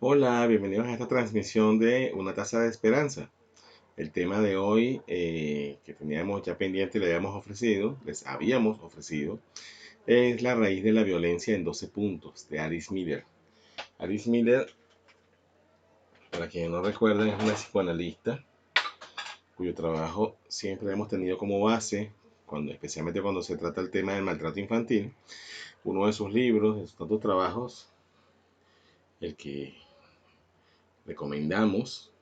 Hola, bienvenidos a esta transmisión de Una Taza de Esperanza. El tema de hoy que teníamos ya pendiente y les habíamos ofrecido, es la raíz de la violencia en 12 puntos de Alice Miller. Alice Miller, para quienes no recuerden, es una psicoanalista cuyo trabajo siempre hemos tenido como base, especialmente cuando se trata el tema del maltrato infantil. Uno de sus libros, de sus tantos trabajos, el que recomendamos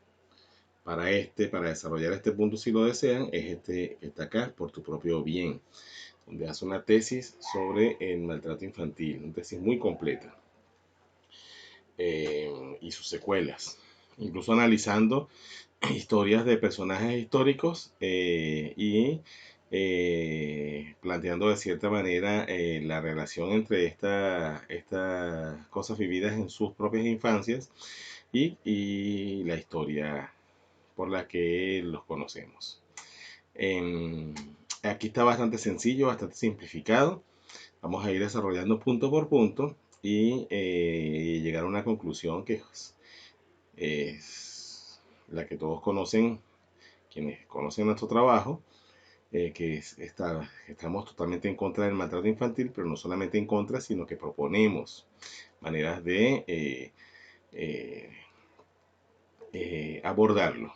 para desarrollar este punto si lo desean, es este que está acá, Por tu propio bien, donde hace una tesis sobre el maltrato infantil, una tesis muy completa, y sus secuelas, incluso analizando historias de personajes históricos y planteando de cierta manera la relación entre estas cosas vividas en sus propias infancias y la historia por la que los conocemos. En- Aquí está bastante sencillo, bastante simplificado. Vamos a ir desarrollando punto por punto y llegar a una conclusión que es la que todos conocen, quienes conocen nuestro trabajo, estamos totalmente en contra del maltrato infantil, pero no solamente en contra, sino que proponemos maneras de eh, abordarlo.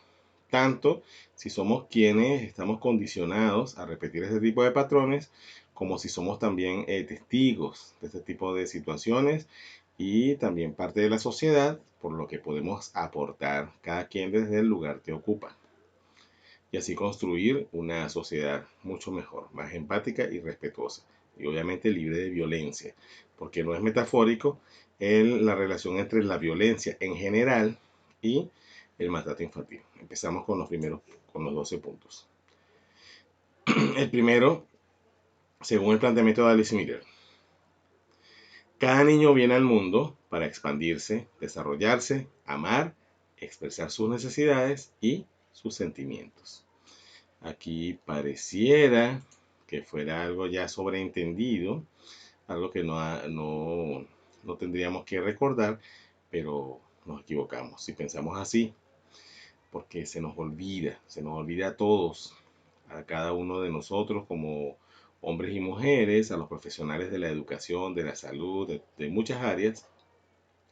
Tanto si somos quienes estamos condicionados a repetir este tipo de patrones, como si somos también testigos de este tipo de situaciones y también parte de la sociedad, por lo que podemos aportar cada quien desde el lugar que ocupa. Y así construir una sociedad mucho mejor, más empática y respetuosa. Y obviamente libre de violencia, porque no es metafórico la relación entre la violencia en general y el maltrato infantil. Empezamos con los 12 puntos. El primero, según el planteamiento de Alice Miller, cada niño viene al mundo para expandirse, desarrollarse, amar, expresar sus necesidades y sus sentimientos. Aquí pareciera que fuera algo ya sobreentendido, algo que no tendríamos que recordar, pero nos equivocamos si pensamos así, porque se nos olvida a todos, a cada uno de nosotros como hombres y mujeres, a los profesionales de la educación, de la salud, de muchas áreas,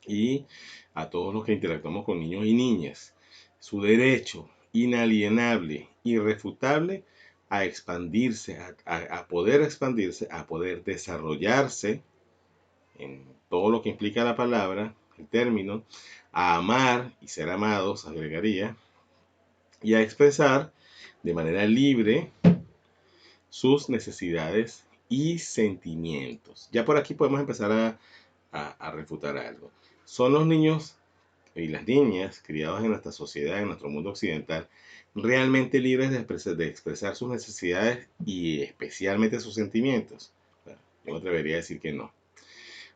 y a todos los que interactuamos con niños y niñas. Su derecho inalienable, irrefutable a expandirse, a poder expandirse, a poder desarrollarse en todo lo que implica la palabra, el término, a amar y ser amados, agregaría, y a expresar de manera libre sus necesidades y sentimientos. Ya por aquí podemos empezar a refutar algo. Son los niños y las niñas criados en nuestra sociedad, en nuestro mundo occidental, realmente libres de expresar sus necesidades y especialmente sus sentimientos. Bueno, yo me atrevería a decir que no.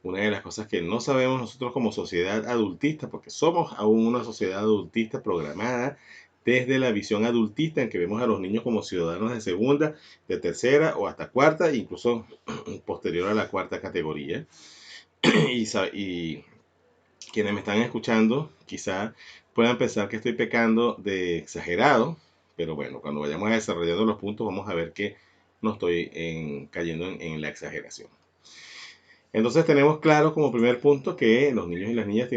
Una de las cosas que no sabemos nosotros como sociedad adultista, porque somos aún una sociedad adultista programada desde la visión adultista en que vemos a los niños como ciudadanos de segunda, de tercera o hasta cuarta, incluso posterior a la cuarta categoría. y quienes me están escuchando quizá puedan pensar que estoy pecando de exagerado, pero bueno, cuando vayamos desarrollando los puntos vamos a ver que no estoy cayendo en la exageración. Entonces tenemos claro como primer punto que los niños y las niñas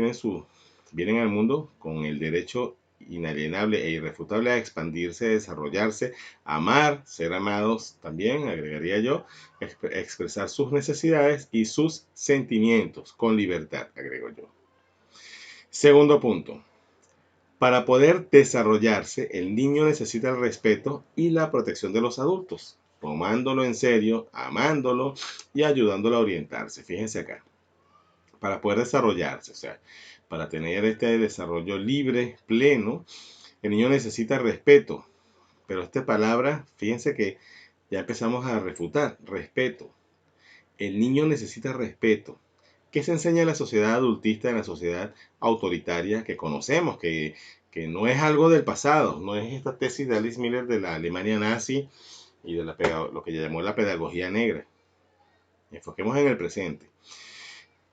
vienen al mundo con el derecho inalienable e irrefutable a expandirse, desarrollarse, amar, ser amados también, agregaría yo, expresar sus necesidades y sus sentimientos con libertad, agrego yo. Segundo punto, para poder desarrollarse, el niño necesita el respeto y la protección de los adultos, tomándolo en serio, amándolo y ayudándolo a orientarse. Fíjense acá, para poder desarrollarse, o sea, para tener este desarrollo libre, pleno, el niño necesita respeto. Pero esta palabra, fíjense que ya empezamos a refutar, respeto. El niño necesita respeto. ¿Qué se enseña en la sociedad adultista, en la sociedad autoritaria que conocemos, que no es algo del pasado, no es esta tesis de Alice Miller de la Alemania nazi y de lo que llamó la pedagogía negra? Enfoquemos en el presente.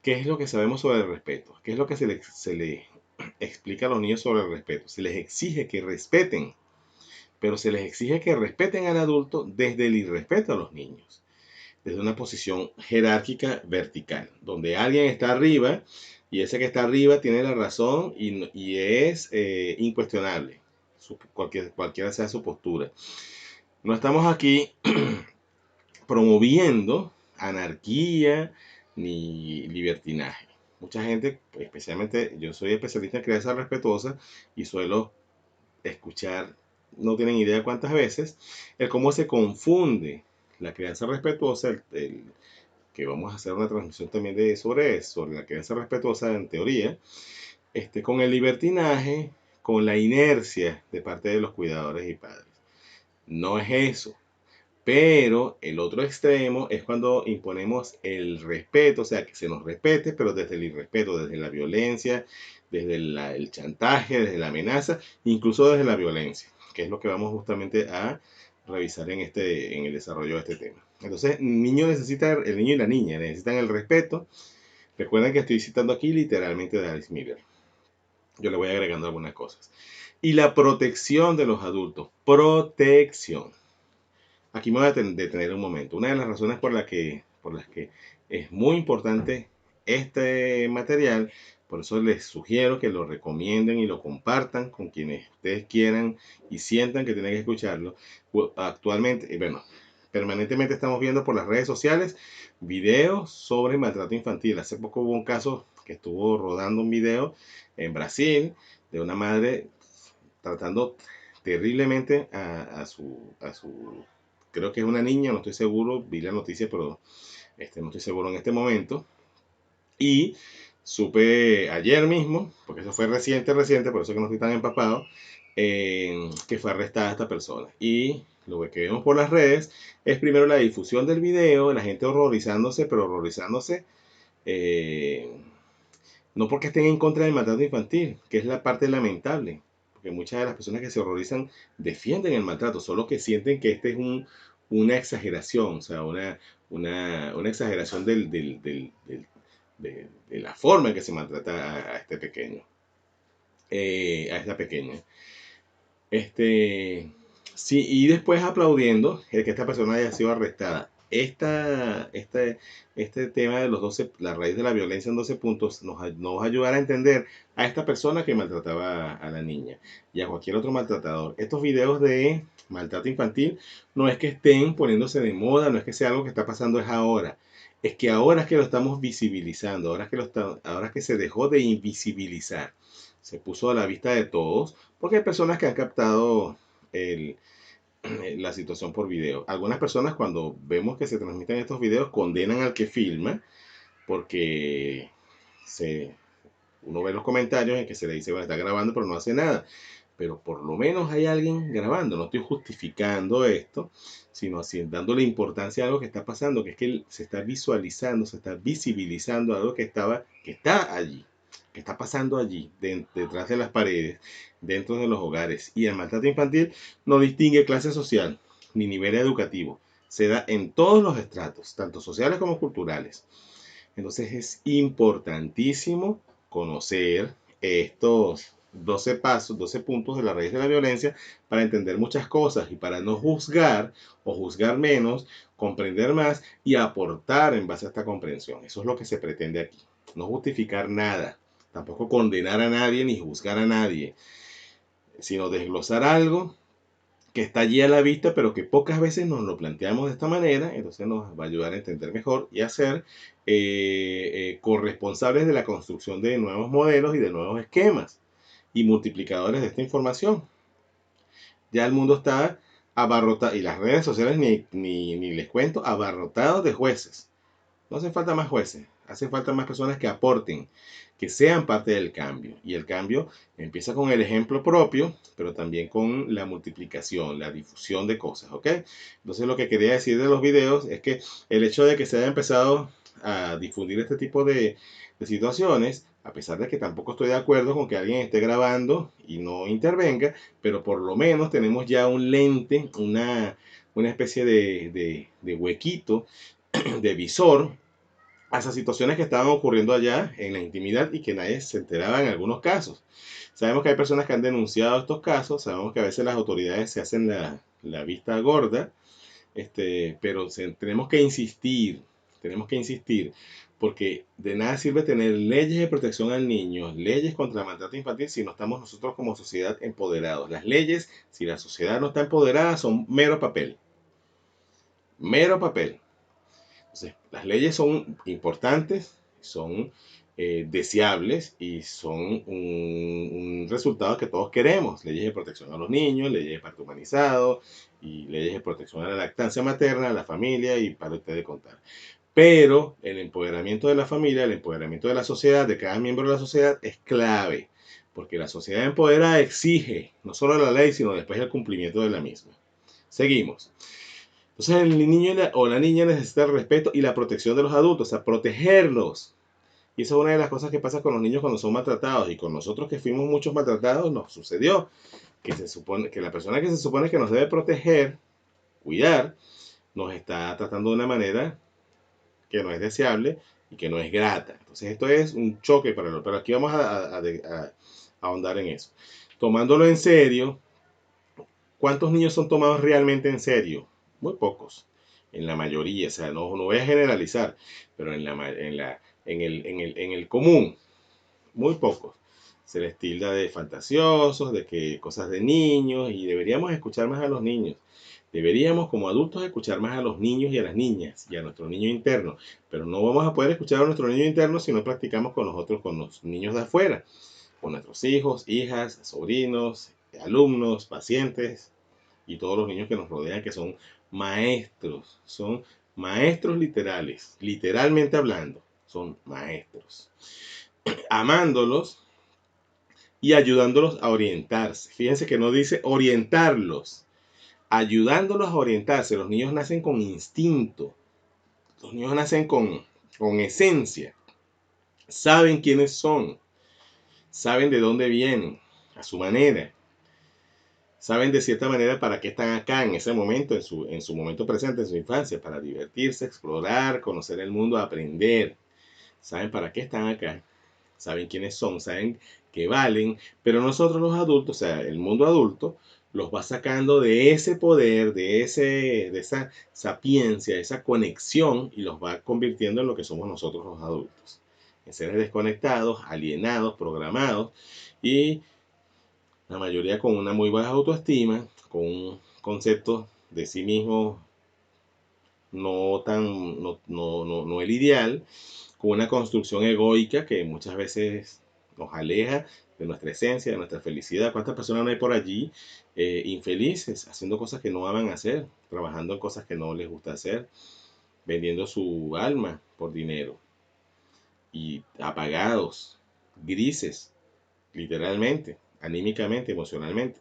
¿Qué es lo que sabemos sobre el respeto? ¿Qué es lo que se le explica a los niños sobre el respeto. Se les exige que respeten, pero se les exige que respeten al adulto desde el irrespeto a los niños, desde una posición jerárquica vertical, donde alguien está arriba y ese que está arriba tiene la razón y es incuestionable, cualquiera sea su postura. No estamos aquí promoviendo anarquía ni libertinaje. Mucha gente, especialmente yo soy especialista en crianza respetuosa y suelo escuchar, no tienen idea cuántas veces, el cómo se confunde la crianza respetuosa, que vamos a hacer una transmisión también sobre eso, sobre la crianza respetuosa en teoría, con el libertinaje, con la inercia de parte de los cuidadores y padres. No es eso. Pero el otro extremo es cuando imponemos el respeto, o sea, que se nos respete, pero desde el irrespeto, desde la violencia, desde el chantaje, desde la amenaza, incluso desde la violencia, que es lo que vamos justamente a revisar en el desarrollo de este tema. Entonces, el niño y la niña necesitan el respeto. Recuerden que estoy citando aquí literalmente de Alice Miller. Yo le voy agregando algunas cosas. Y la protección de los adultos. Protección. Aquí me voy a detener un momento. Una de las razones por las que es muy importante este material, por eso les sugiero que lo recomienden y lo compartan con quienes ustedes quieran y sientan que tienen que escucharlo. Actualmente, bueno, permanentemente estamos viendo por las redes sociales videos sobre maltrato infantil. Hace poco hubo un caso que estuvo rodando un video en Brasil de una madre tratando terriblemente a su creo que es una niña, no estoy seguro, vi la noticia, pero no estoy seguro en este momento. Y supe ayer mismo, porque eso fue reciente, por eso que no estoy tan empapado, que fue arrestada esta persona. Y lo que vemos por las redes es primero la difusión del video, la gente horrorizándose, pero horrorizándose eh, no porque estén en contra del maltrato infantil, que es la parte lamentable, porque muchas de las personas que se horrorizan defienden el maltrato, solo que sienten que este es una exageración, o sea, una exageración de la forma en que se maltrata a este pequeño, a esta pequeña. Sí, y después aplaudiendo el que esta persona haya sido arrestada. Este tema de la raíz de la violencia en 12 puntos nos va a ayudar a entender a esta persona que maltrataba a la niña y a cualquier otro maltratador. Estos videos de maltrato infantil no es que estén poniéndose de moda, no es que sea algo que está pasando, es ahora. Es que ahora es que lo estamos visibilizando, ahora es que se dejó de invisibilizar. Se puso a la vista de todos porque hay personas que han captado el, la situación por video. Algunas personas cuando vemos que se transmiten estos videos condenan al que filma porque se, uno ve los comentarios en que se le dice, bueno, está grabando pero no hace nada. Pero por lo menos hay alguien grabando. No estoy justificando esto, sino así, dándole importancia a algo que está pasando, que es que se está visualizando, se está visibilizando algo que está allí, que está pasando allí, detrás de las paredes, dentro de los hogares. Y el maltrato infantil no distingue clase social ni nivel educativo. Se da en todos los estratos, tanto sociales como culturales. Entonces es importantísimo conocer estos 12 pasos, 12 puntos de la raíz de la violencia para entender muchas cosas y para no juzgar o juzgar menos, comprender más y aportar en base a esta comprensión. Eso es lo que se pretende aquí. No justificar nada, tampoco condenar a nadie ni juzgar a nadie, sino desglosar algo que está allí a la vista, pero que pocas veces nos lo planteamos de esta manera, entonces nos va a ayudar a entender mejor y a ser corresponsables de la construcción de nuevos modelos y de nuevos esquemas y multiplicadores de esta información. Ya el mundo está abarrotado, y las redes sociales ni les cuento, abarrotados de jueces. No hacen falta más jueces, hacen falta más personas que aporten, que sean parte del cambio. Y el cambio empieza con el ejemplo propio, pero también con la multiplicación, la difusión de cosas, ¿ok? Entonces lo que quería decir de los videos es que el hecho de que se haya empezado a difundir este tipo de situaciones, a pesar de que tampoco estoy de acuerdo con que alguien esté grabando y no intervenga, pero por lo menos tenemos ya un lente, una especie de huequito de visor hasta situaciones que estaban ocurriendo allá en la intimidad y que nadie se enteraba en algunos casos. Sabemos que hay personas que han denunciado estos casos, sabemos que a veces las autoridades se hacen la vista gorda, pero tenemos que insistir, porque de nada sirve tener leyes de protección al niño, leyes contra el maltrato infantil si no estamos nosotros como sociedad empoderados. Las leyes, si la sociedad no está empoderada, son mero papel, mero papel. Entonces, las leyes son importantes, son deseables y son un resultado que todos queremos. Leyes de protección a los niños, leyes de parto humanizado y leyes de protección a la lactancia materna, a la familia y para usted de contar. Pero el empoderamiento de la familia, el empoderamiento de la sociedad, de cada miembro de la sociedad es clave, porque la sociedad empoderada exige no solo la ley, sino después el cumplimiento de la misma. Seguimos. Entonces el niño o la niña necesita el respeto y la protección de los adultos, o sea, protegerlos. Y esa es una de las cosas que pasa con los niños cuando son maltratados. Y con nosotros que fuimos muchos maltratados, nos sucedió que se supone que la persona que se supone que nos debe proteger, cuidar, nos está tratando de una manera que no es deseable y que no es grata. Entonces esto es un choque para nosotros. Pero aquí vamos a ahondar en eso. Tomándolo en serio, ¿cuántos niños son tomados realmente en serio? Muy pocos. En la mayoría, o sea, no voy a generalizar, pero en el común, muy pocos. Se les tilda de fantasiosos, de que cosas de niños, y deberíamos escuchar más a los niños. Deberíamos como adultos escuchar más a los niños y a las niñas y a nuestro niño interno, pero no vamos a poder escuchar a nuestro niño interno si no practicamos con nosotros, con los niños de afuera, con nuestros hijos, hijas, sobrinos, alumnos, pacientes, y todos los niños que nos rodean, que son maestros literales, literalmente hablando, son maestros, amándolos y ayudándolos a orientarse. Fíjense que no dice orientarlos, ayudándolos a orientarse. Los niños nacen con instinto, los niños nacen con esencia, saben quiénes son, saben de dónde vienen, a su manera. Saben de cierta manera para qué están acá en ese momento, en su momento presente, en su infancia, para divertirse, explorar, conocer el mundo, aprender. Saben para qué están acá, saben quiénes son, saben que valen, pero nosotros los adultos, o sea, el mundo adulto, los va sacando de ese poder, de esa sapiencia, de esa conexión y los va convirtiendo en lo que somos nosotros los adultos. En seres desconectados, alienados, programados y la mayoría con una muy baja autoestima, con un concepto de sí mismo no el ideal, con una construcción egoica que muchas veces nos aleja de nuestra esencia, de nuestra felicidad. ¿Cuántas personas no hay por allí infelices, haciendo cosas que no aman hacer, trabajando en cosas que no les gusta hacer, vendiendo su alma por dinero y apagados, grises, literalmente, anímicamente, emocionalmente?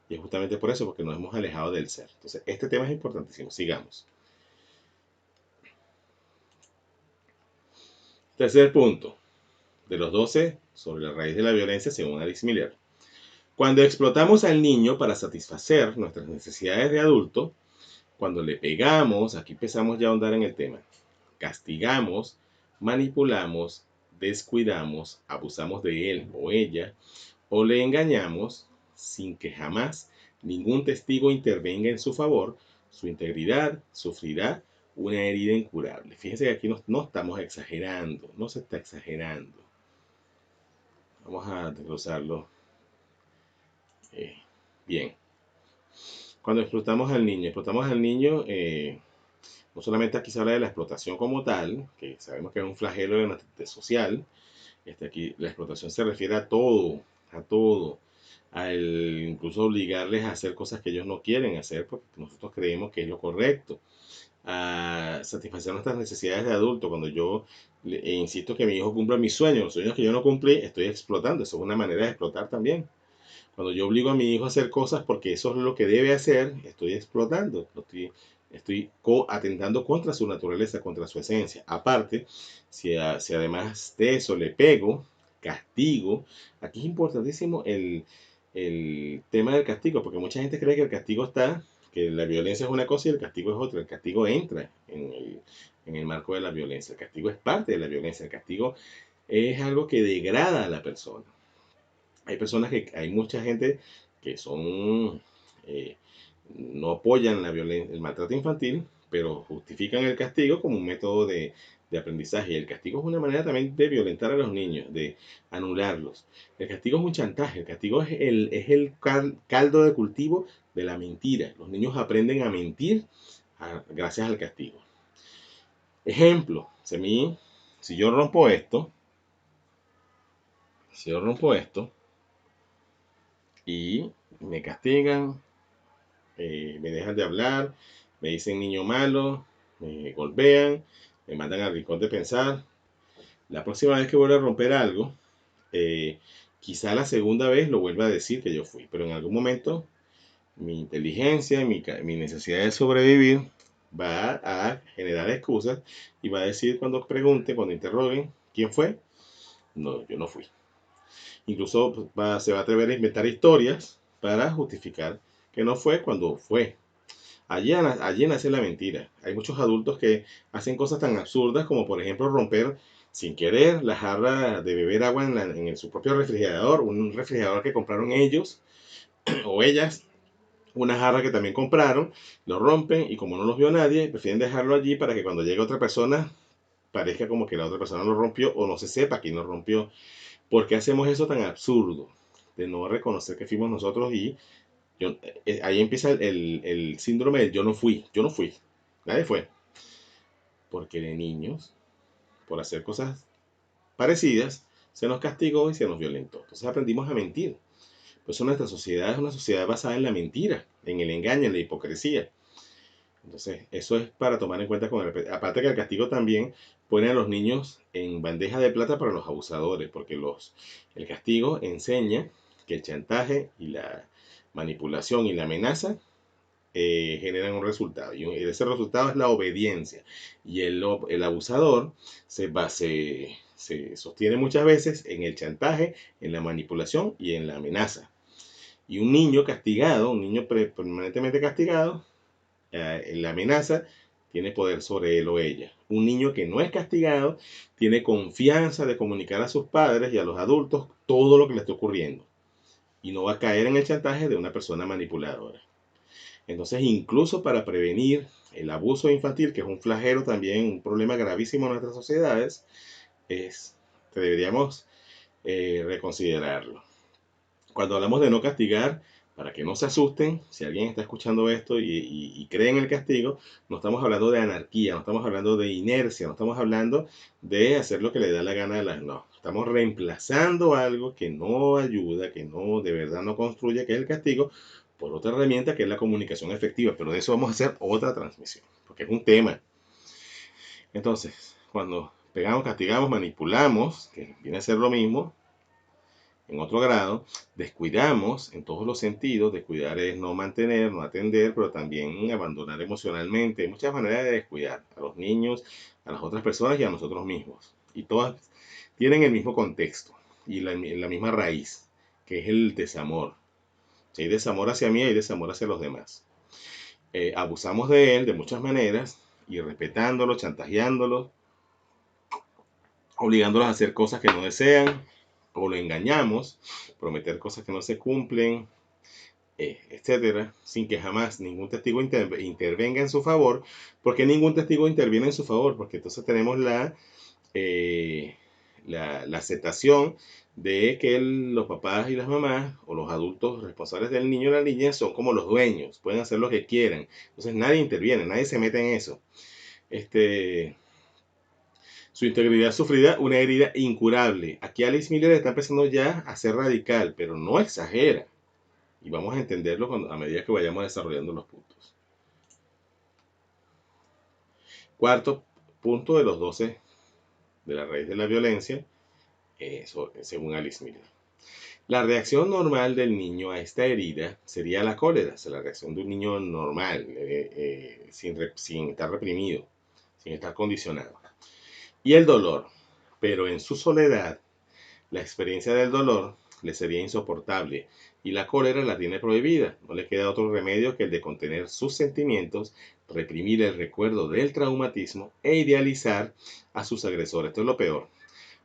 Y es justamente por eso, porque nos hemos alejado del ser. Entonces, este tema es importantísimo. Sigamos. Tercer punto, de los 12 sobre la raíz de la violencia según Alice Miller. Cuando explotamos al niño para satisfacer nuestras necesidades de adulto, cuando le pegamos, aquí empezamos ya a ahondar en el tema, castigamos, manipulamos, descuidamos, abusamos de él o ella, o le engañamos sin que jamás ningún testigo intervenga en su favor, su integridad sufrirá una herida incurable. Fíjense que aquí no estamos exagerando, no se está exagerando. Vamos a desglosarlo bien. Cuando explotamos al niño, no solamente aquí se habla de la explotación como tal, que sabemos que es un flagelo social. Aquí la explotación se refiere a todo, incluso obligarles a hacer cosas que ellos no quieren hacer porque nosotros creemos que es lo correcto, a satisfacer nuestras necesidades de adulto. Cuando yo insisto que mi hijo cumpla mis sueños, los sueños que yo no cumplí, estoy explotando. Eso es una manera de explotar también. Cuando yo obligo a mi hijo a hacer cosas porque eso es lo que debe hacer, estoy explotando, estoy atentando contra su naturaleza, contra su esencia. Aparte, si además de eso le pego, castigo, aquí es importantísimo el tema del castigo, porque mucha gente cree que el castigo que la violencia es una cosa y el castigo es otra. El castigo entra en el marco de la violencia. El castigo es parte de la violencia. El castigo es algo que degrada a la persona. Hay mucha gente que son, eh, no apoyan la violencia, el maltrato infantil, pero justifican el castigo como un método de aprendizaje. Y el castigo es una manera también de violentar a los niños, de anularlos. El castigo es un chantaje, el castigo es el caldo de cultivo de la mentira. Los niños aprenden a mentir gracias al castigo. Ejemplo, si yo rompo esto, si yo rompo esto y me castigan, me dejan de hablar, me dicen niño malo, me golpean, me mandan al rincón de pensar. La próxima vez que vuelva a romper algo, eh, quizá la segunda vez lo vuelva a decir que yo fui, pero en algún momento mi inteligencia, mi necesidad de sobrevivir va a generar excusas y va a decir cuando pregunte, cuando interroguen, ¿quién fue? No, yo no fui. Incluso se va a atrever a inventar historias para justificar que no fue cuando fue. Allí nace la mentira. Hay muchos adultos que hacen cosas tan absurdas como por ejemplo romper sin querer la jarra de beber agua en su propio refrigerador, un refrigerador que compraron ellos o ellas, una jarra que también compraron, lo rompen y como no los vio nadie, prefieren dejarlo allí para que cuando llegue otra persona parezca como que la otra persona lo rompió o no se sepa quién lo rompió. ¿Por qué hacemos eso tan absurdo? De no reconocer que fuimos nosotros y ahí empieza el síndrome del yo no fui, nadie fue. Porque de niños, por hacer cosas parecidas, se nos castigó y se nos violentó. Entonces aprendimos a mentir. Por eso nuestra sociedad es una sociedad basada en la mentira, en el engaño, en la hipocresía. Entonces, eso es para tomar en cuenta aparte que el castigo también pone a los niños en bandeja de plata para los abusadores, porque el castigo enseña que el chantaje y la manipulación y la amenaza generan un resultado. Y ese resultado es la obediencia. Y el abusador se sostiene muchas veces en el chantaje, en la manipulación y en la amenaza. Y un niño castigado, un niño permanentemente castigado, en la amenaza, tiene poder sobre él o ella. Un niño que no es castigado tiene confianza de comunicar a sus padres y a los adultos todo lo que le está ocurriendo. Y no va a caer en el chantaje de una persona manipuladora. Entonces, incluso para prevenir el abuso infantil, que es un flagelo también, un problema gravísimo en nuestras sociedades, deberíamos reconsiderarlo. Cuando hablamos de no castigar, para que no se asusten, si alguien está escuchando esto y cree en el castigo, no estamos hablando de anarquía, no estamos hablando de inercia, no estamos hablando de hacer lo que le da la gana de no. Estamos reemplazando algo que no ayuda, que no, de verdad no construye, que es el castigo, por otra herramienta que es la comunicación efectiva. Pero de eso vamos a hacer otra transmisión, porque es un tema. Entonces, cuando pegamos, castigamos, manipulamos, que viene a ser lo mismo, en otro grado, descuidamos en todos los sentidos. Descuidar es no mantener, no atender, pero también abandonar emocionalmente. Hay muchas maneras de descuidar a los niños, a las otras personas y a nosotros mismos. Y todas tienen el mismo contexto y la misma raíz, que es el desamor. Si hay desamor hacia mí, hay desamor hacia los demás. Abusamos de él de muchas maneras, y respetándolo, chantajeándolo, obligándolos a hacer cosas que no desean, o lo engañamos, prometer cosas que no se cumplen, etcétera, sin que jamás ningún testigo intervenga en su favor. Porque ningún testigo interviene en su favor, porque entonces tenemos eh, la aceptación de que los papás y las mamás o los adultos responsables del niño o la niña son como los dueños, pueden hacer lo que quieran. Entonces nadie interviene, nadie se mete en eso. Su integridad sufrirá una herida incurable. Aquí Alice Miller está empezando ya a ser radical, pero no exagera. Y vamos a entenderlo a medida que vayamos desarrollando los puntos. Cuarto punto de los 12 de la raíz de la violencia, según Alice Miller. La reacción normal del niño a esta herida sería la cólera, la reacción de un niño normal, sin estar reprimido, sin estar condicionado. Y el dolor, pero en su soledad, la experiencia del dolor le sería insoportable, y la cólera la tiene prohibida. No le queda otro remedio que el de contener sus sentimientos, reprimir el recuerdo del traumatismo e idealizar a sus agresores. Esto es lo peor.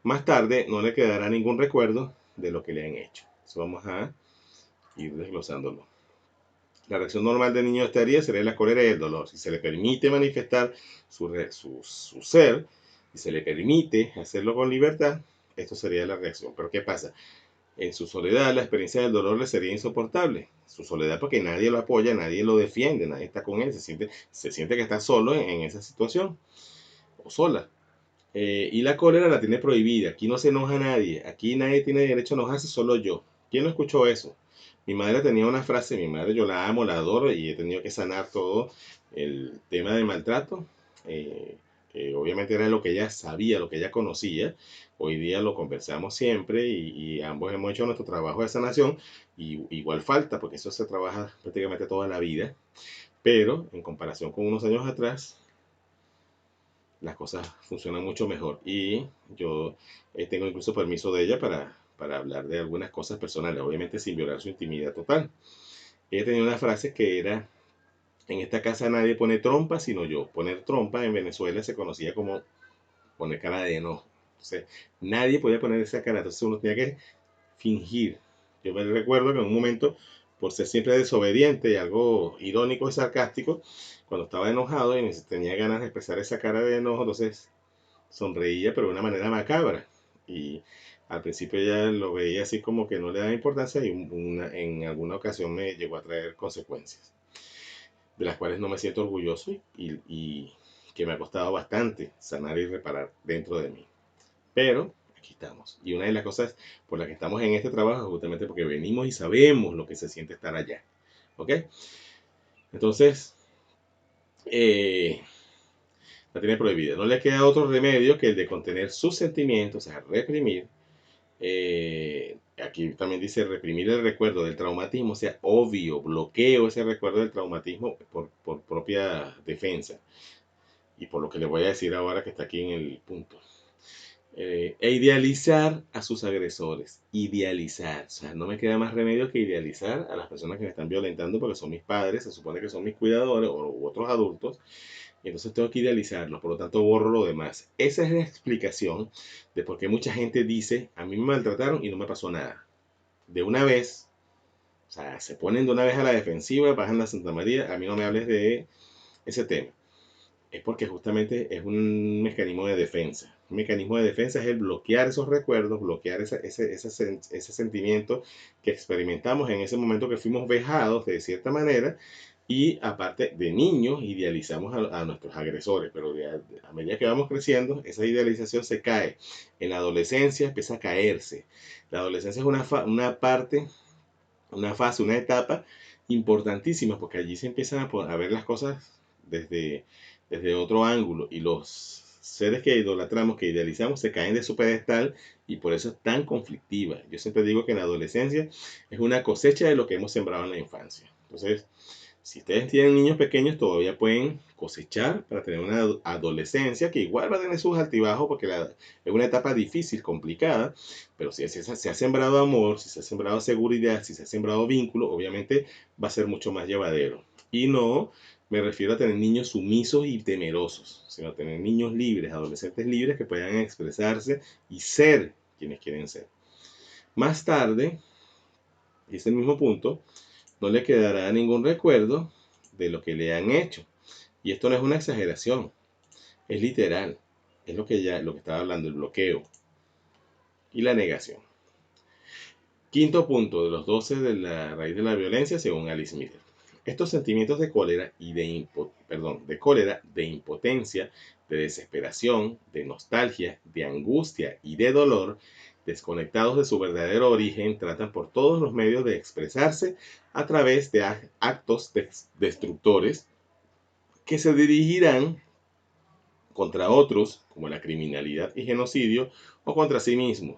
Más tarde no le quedará ningún recuerdo de lo que le han hecho. Eso vamos a ir desglosándolo. La reacción normal del niño estaría sería la cólera y el dolor. Si se le permite manifestar su ser, si se le permite hacerlo con libertad, esto sería la reacción. Pero ¿qué pasa? En su soledad, la experiencia del dolor le sería insoportable. Su soledad porque nadie lo apoya, nadie lo defiende, nadie está con él, se siente que está solo en esa situación, o sola. Y la cólera la tiene prohibida. Aquí no se enoja nadie. Aquí nadie tiene derecho a enojarse, solo yo. ¿Quién no escuchó eso? Mi madre tenía una frase, mi madre yo la amo, la adoro y he tenido que sanar todo el tema del maltrato. Obviamente era lo que ella sabía, lo que ella conocía. Hoy día lo conversamos siempre y ambos hemos hecho nuestro trabajo de sanación. Y igual falta, porque eso se trabaja prácticamente toda la vida. Pero en comparación con unos años atrás, las cosas funcionan mucho mejor. Y yo tengo incluso permiso de ella para hablar de algunas cosas personales, obviamente sin violar su intimidad total. Ella tenía una frase que era, en esta casa nadie pone trompa sino yo. Poner trompa en Venezuela se conocía como poner cara de enojo. Entonces, nadie podía poner esa cara, entonces uno tenía que fingir. Yo me recuerdo que en un momento, por ser siempre desobediente y algo irónico y sarcástico, cuando estaba enojado y tenía ganas de expresar esa cara de enojo, entonces sonreía, pero de una manera macabra. Y al principio ya lo veía así como que no le daba importancia y en alguna ocasión me llegó a traer consecuencias, de las cuales no me siento orgulloso y que me ha costado bastante sanar y reparar dentro de mí. Pero aquí estamos. Y una de las cosas por las que estamos en este trabajo es justamente porque venimos y sabemos lo que se siente estar allá. ¿Ok? Entonces, eh, la tiene prohibida. No le queda otro remedio que el de contener sus sentimientos, o sea, reprimir. Aquí también dice reprimir el recuerdo del traumatismo, o sea, obvio, bloqueo ese recuerdo del traumatismo por propia defensa. Y por lo que le voy a decir ahora que está aquí en el punto. E idealizar a sus agresores. Idealizar. O sea, no me queda más remedio que idealizar a las personas que me están violentando porque son mis padres, se supone que son mis cuidadores u otros adultos. Y entonces tengo que idealizarlos, por lo tanto borro lo demás. Esa es la explicación de por qué mucha gente dice, a mí me maltrataron y no me pasó nada. De una vez, o sea, se ponen de una vez a la defensiva, bajan la Santa María, a mí no me hables de ese tema. Es porque justamente es un mecanismo de defensa. Un mecanismo de defensa es el bloquear esos recuerdos, bloquear ese sentimiento que experimentamos en ese momento que fuimos vejados de cierta manera. Y aparte de niños, idealizamos a nuestros agresores, pero a medida que vamos creciendo, esa idealización se cae. En la adolescencia empieza a caerse. La adolescencia es una parte, una fase, una etapa importantísima, porque allí se empiezan a ver las cosas desde otro ángulo y los seres que idolatramos, que idealizamos, se caen de su pedestal y por eso es tan conflictiva. Yo siempre digo que en la adolescencia es una cosecha de lo que hemos sembrado en la infancia. Entonces, si ustedes tienen niños pequeños, todavía pueden cosechar para tener una adolescencia que igual va a tener sus altibajos porque es una etapa difícil, complicada, pero si se ha sembrado amor, si se ha sembrado seguridad, si se ha sembrado vínculo, obviamente va a ser mucho más llevadero. Y no me refiero a tener niños sumisos y temerosos, sino a tener niños libres, adolescentes libres que puedan expresarse y ser quienes quieren ser. Más tarde, y es el mismo punto, no le quedará ningún recuerdo de lo que le han hecho. Y esto no es una exageración, es literal. Es lo que estaba hablando, el bloqueo y la negación. Quinto punto de los 12 de la raíz de la violencia, según Alice Miller. Estos sentimientos de cólera y de cólera, de impotencia, de desesperación, de nostalgia, de angustia y de dolor, desconectados de su verdadero origen, tratan por todos los medios de expresarse a través de actos destructores que se dirigirán contra otros, como la criminalidad y genocidio, o contra sí mismos,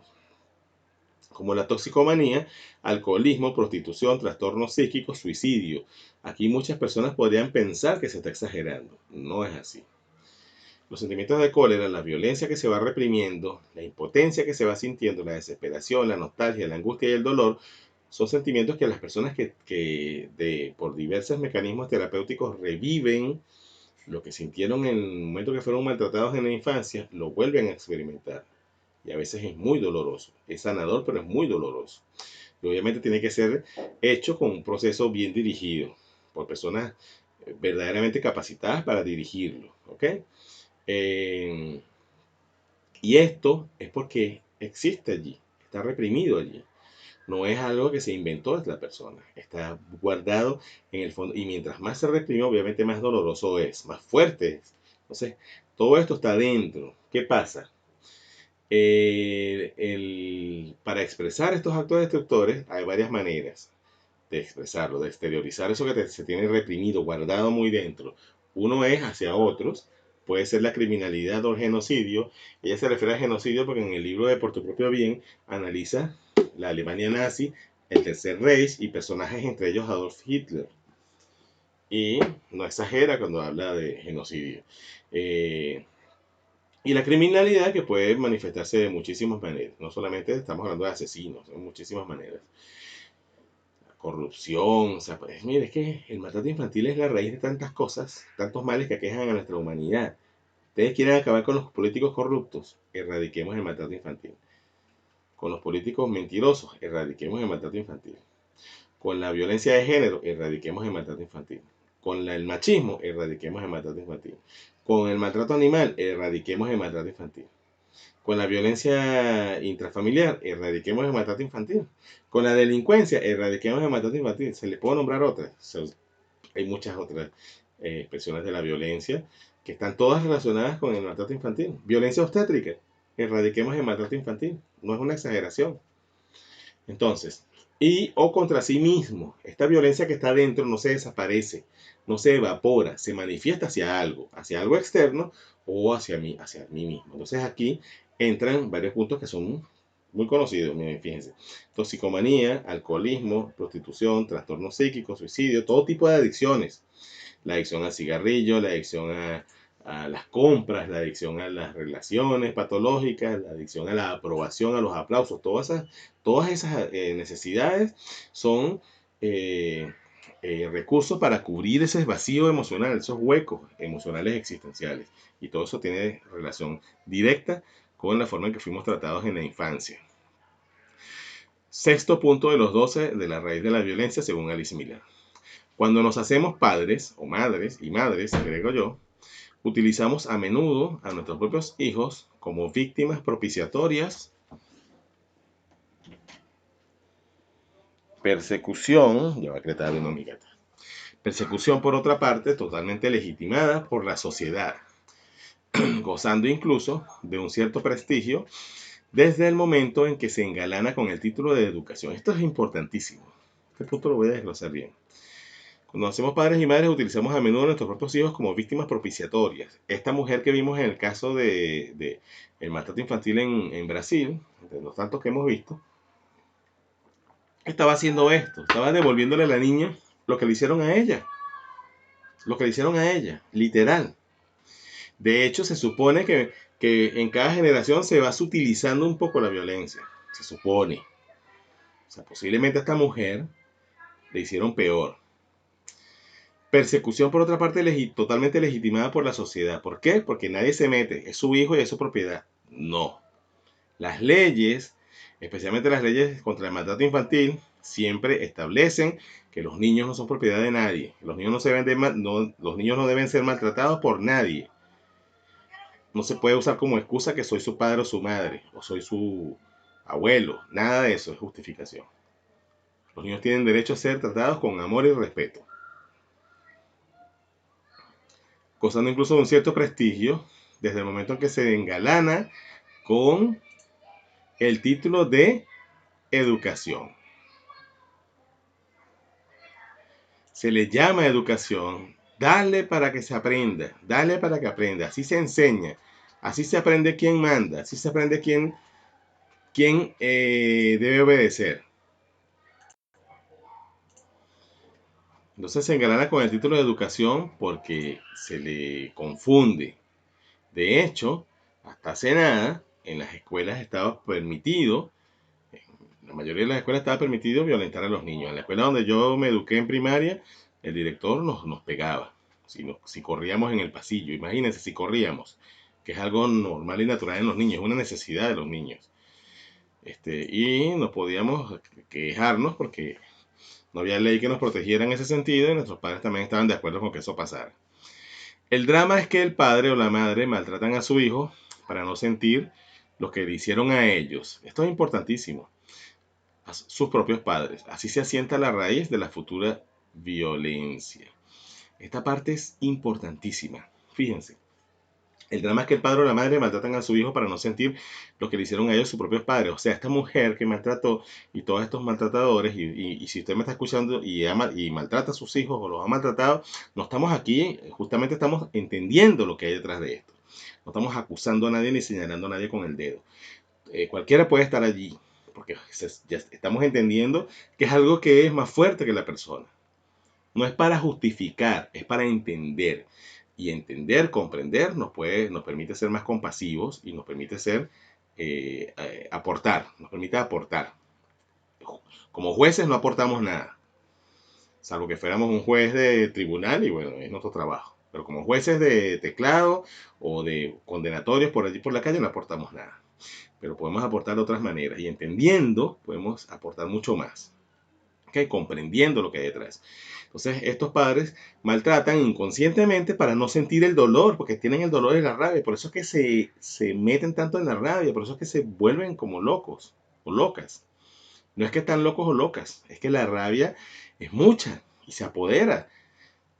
como la toxicomanía, alcoholismo, prostitución, trastornos psíquicos, suicidio. Aquí muchas personas podrían pensar que se está exagerando. No es así. Los sentimientos de cólera, la violencia que se va reprimiendo, la impotencia que se va sintiendo, la desesperación, la nostalgia, la angustia y el dolor, son sentimientos que las personas por diversos mecanismos terapéuticos reviven lo que sintieron en el momento que fueron maltratados en la infancia, lo vuelven a experimentar. Y a veces es muy doloroso. Es sanador, pero es muy doloroso. Y obviamente tiene que ser hecho con un proceso bien dirigido, por personas verdaderamente capacitadas para dirigirlo. ¿Ok? Y esto es porque existe allí, está reprimido allí. No es algo que se inventó de la persona, está guardado en el fondo. Y mientras más se reprime, obviamente más doloroso es, más fuerte es. Entonces, todo esto está dentro. ¿Qué pasa? Para expresar estos actos destructores hay varias maneras de expresarlo, de exteriorizar eso que se tiene reprimido, guardado muy dentro. Uno es hacia otros, puede ser la criminalidad o el genocidio. Ella se refiere al genocidio porque en el libro de Por tu propio bien analiza la Alemania nazi, el Tercer Reich y personajes entre ellos Adolf Hitler. Y no exagera cuando habla de genocidio. Y la criminalidad que puede manifestarse de muchísimas maneras. No solamente estamos hablando de asesinos, de muchísimas maneras. Corrupción, o sea, pues mire, es que el maltrato infantil es la raíz de tantas cosas, tantos males que aquejan a nuestra humanidad. Ustedes quieren acabar con los políticos corruptos, erradiquemos el maltrato infantil. Con los políticos mentirosos, erradiquemos el maltrato infantil. Con la violencia de género, erradiquemos el maltrato infantil. Con el machismo, erradiquemos el maltrato infantil. Con el maltrato animal, erradiquemos el maltrato infantil. Con la violencia intrafamiliar, erradiquemos el maltrato infantil. Con la delincuencia, erradiquemos el maltrato infantil. Se le puede nombrar otras. Hay muchas otras expresiones de la violencia que están todas relacionadas con el maltrato infantil. Violencia obstétrica, erradiquemos el maltrato infantil. No es una exageración. Entonces, o contra sí mismo. Esta violencia que está dentro no se desaparece, no se evapora, se manifiesta hacia algo externo o hacia mí mismo. Entonces aquí entran varios puntos que son muy conocidos, miren, fíjense. Toxicomanía, alcoholismo, prostitución, trastorno psíquico, suicidio, todo tipo de adicciones. La adicción al cigarrillo, la adicción a las compras, la adicción a las relaciones patológicas, la adicción a la aprobación, a los aplausos, todas esas necesidades son recursos para cubrir ese vacío emocional, esos huecos emocionales existenciales. Y todo eso tiene relación directa con la forma en que fuimos tratados en la infancia. Sexto punto de los 12 de la raíz de la violencia, según Alice Miller. Cuando nos hacemos padres o madres, y madres, agrego yo, utilizamos a menudo a nuestros propios hijos como víctimas propiciatorias, persecución, ya va a cretar una mi gata, persecución por otra parte totalmente legitimada por la sociedad, gozando incluso de un cierto prestigio desde el momento en que se engalana con el título de educación. Esto es importantísimo. Este punto lo voy a desglosar bien. Cuando hacemos padres y madres, utilizamos a menudo a nuestros propios hijos como víctimas propiciatorias. Esta mujer que vimos en el caso de el maltrato infantil en Brasil, de los tantos que hemos visto, estaba haciendo esto, estaba devolviéndole a la niña lo que le hicieron a ella. Lo que le hicieron a ella, literal. De hecho, se supone que en cada generación se va sutilizando un poco la violencia. Se supone. O sea, posiblemente a esta mujer le hicieron peor. Persecución, por otra parte, totalmente legitimada por la sociedad. ¿Por qué? Porque nadie se mete. Es su hijo y es su propiedad. No. Las leyes, especialmente las leyes contra el maltrato infantil, siempre establecen que los niños no son propiedad de nadie. Los niños los niños no deben ser maltratados por nadie. No se puede usar como excusa que soy su padre o su madre, o soy su abuelo. Nada de eso es justificación. Los niños tienen derecho a ser tratados con amor y respeto, gozando incluso de un cierto prestigio desde el momento en que se engalana con el título de educación. Se le llama educación. Dale para que se aprenda, dale para que aprenda. Así se enseña, así se aprende quién manda, así se aprende quién debe obedecer. Entonces se engalana con el título de educación porque se le confunde. De hecho, hasta hace nada, en las escuelas estaba permitido, la mayoría de las escuelas estaba permitido violentar a los niños. En la escuela donde yo me eduqué en primaria, el director nos pegaba. Si corríamos en el pasillo, imagínense si corríamos, que es algo normal y natural en los niños, es una necesidad de los niños. Y no podíamos quejarnos porque no había ley que nos protegiera en ese sentido y nuestros padres también estaban de acuerdo con que eso pasara. El drama es que el padre o la madre maltratan a su hijo para no sentir lo que le hicieron a ellos. Esto es importantísimo. A sus propios padres. Así se asienta la raíz de la futura violencia. Esta parte es importantísima. Fíjense. El drama es que el padre o la madre maltratan a su hijo para no sentir lo que le hicieron a ellos sus propios padres. O sea, esta mujer que maltrató y todos estos maltratadores, y si usted me está escuchando y maltrata a sus hijos o los ha maltratado, no estamos aquí, justamente estamos entendiendo lo que hay detrás de esto. No estamos acusando a nadie ni señalando a nadie con el dedo. Cualquiera puede estar allí, porque ya estamos entendiendo que es algo que es más fuerte que la persona. No es para justificar, es para entender. Y entender, comprender, nos permite ser más compasivos y nos permite aportar, nos permite aportar. Como jueces no aportamos nada, salvo que fuéramos un juez de tribunal y bueno, es nuestro trabajo. Pero como jueces de teclado o de condenatorios por allí por la calle no aportamos nada. Pero podemos aportar de otras maneras y entendiendo podemos aportar mucho más. ¿Okay? Comprendiendo lo que hay detrás. Entonces, estos padres maltratan inconscientemente para no sentir el dolor, porque tienen el dolor y la rabia. Por eso es que se meten tanto en la rabia, por eso es que se vuelven como locos o locas. No es que están locos o locas, es que la rabia es mucha y se apodera.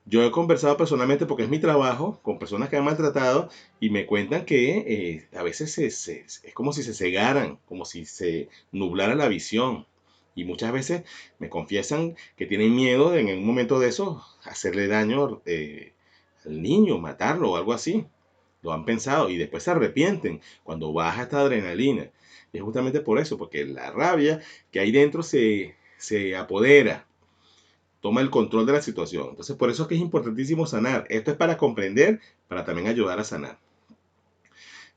Yo he conversado personalmente, porque es mi trabajo, con personas que han maltratado y me cuentan que a veces es como si se cegaran, como si se nublara la visión. Y muchas veces me confiesan que tienen miedo de en un momento de eso hacerle daño al niño, matarlo o algo así. Lo han pensado y después se arrepienten cuando baja esta adrenalina. Y es justamente por eso, porque la rabia que hay dentro se apodera, toma el control de la situación. Entonces, por eso es que es importantísimo sanar. Esto es para comprender, para también ayudar a sanar.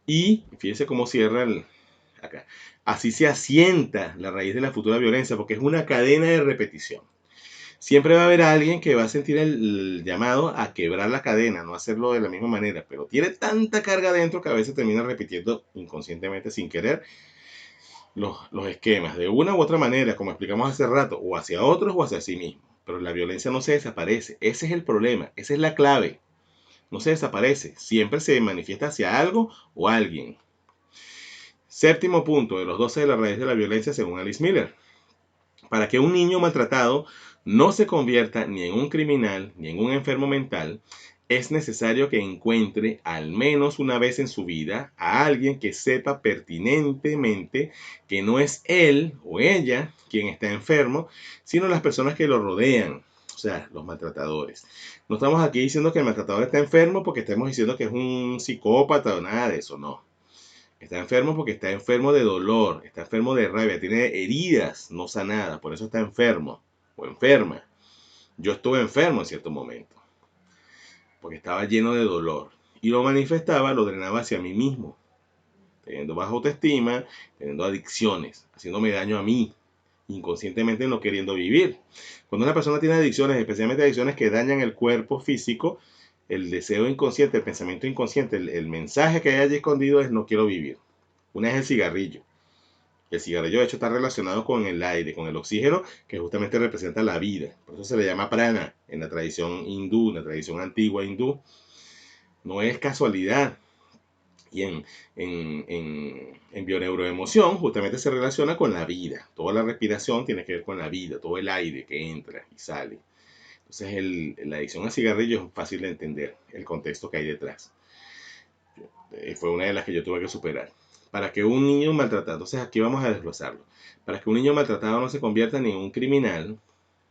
Y fíjense cómo cierra acá. Así se asienta la raíz de la futura violencia, porque es una cadena de repetición. Siempre va a haber alguien que va a sentir el llamado a quebrar la cadena, no hacerlo de la misma manera, pero tiene tanta carga dentro que a veces termina repitiendo inconscientemente, sin querer, los esquemas de una u otra manera, como explicamos hace rato, o hacia otros o hacia sí mismo. Pero la violencia no se desaparece. Ese es el problema, esa es la clave. No se desaparece, siempre se manifiesta hacia algo o alguien. Séptimo punto de los 12 de la raíz de la violencia según Alice Miller. Para que un niño maltratado no se convierta ni en un criminal ni en un enfermo mental, es necesario que encuentre al menos una vez en su vida a alguien que sepa pertinentemente que no es él o ella quien está enfermo, sino las personas que lo rodean, o sea, los maltratadores. No estamos aquí diciendo que el maltratador está enfermo porque estamos diciendo que es un psicópata o nada de eso, no. Está enfermo porque está enfermo de dolor, está enfermo de rabia, tiene heridas no sanadas, por eso está enfermo o enferma. Yo estuve enfermo en cierto momento, porque estaba lleno de dolor. Y lo manifestaba, lo drenaba hacia mí mismo, teniendo baja autoestima, teniendo adicciones, haciéndome daño a mí, inconscientemente no queriendo vivir. Cuando una persona tiene adicciones, especialmente adicciones que dañan el cuerpo físico, el deseo inconsciente, el pensamiento inconsciente, el mensaje que hay allí escondido es no quiero vivir. Una es el cigarrillo. El cigarrillo de hecho está relacionado con el aire, con el oxígeno, que justamente representa la vida. Por eso se le llama prana en la tradición hindú, en la tradición antigua hindú. No es casualidad. Y en bioneuroemoción justamente se relaciona con la vida. Toda la respiración tiene que ver con la vida, todo el aire que entra y sale. Entonces la adicción al cigarrillo es fácil de entender, el contexto que hay detrás. Fue una de las que yo tuve que superar. Para que un niño maltratado, entonces aquí vamos a desglosarlo. Para que un niño maltratado no se convierta en un criminal,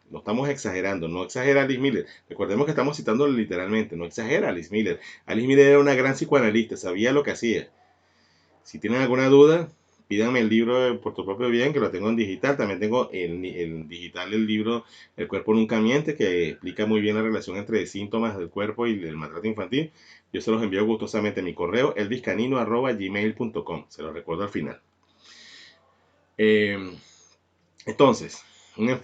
no estamos exagerando, no exagera Alice Miller. Recordemos que estamos citándolo literalmente, no exagera Alice Miller. Alice Miller era una gran psicoanalista, sabía lo que hacía. Si tienen alguna duda, pídanme el libro Por tu propio bien, que lo tengo en digital. También tengo en digital el libro El cuerpo nunca miente, que explica muy bien la relación entre síntomas del cuerpo y el maltrato infantil. Yo se los envío gustosamente a mi correo, elviscanino@gmail.com. Se los recuerdo al final. Entonces,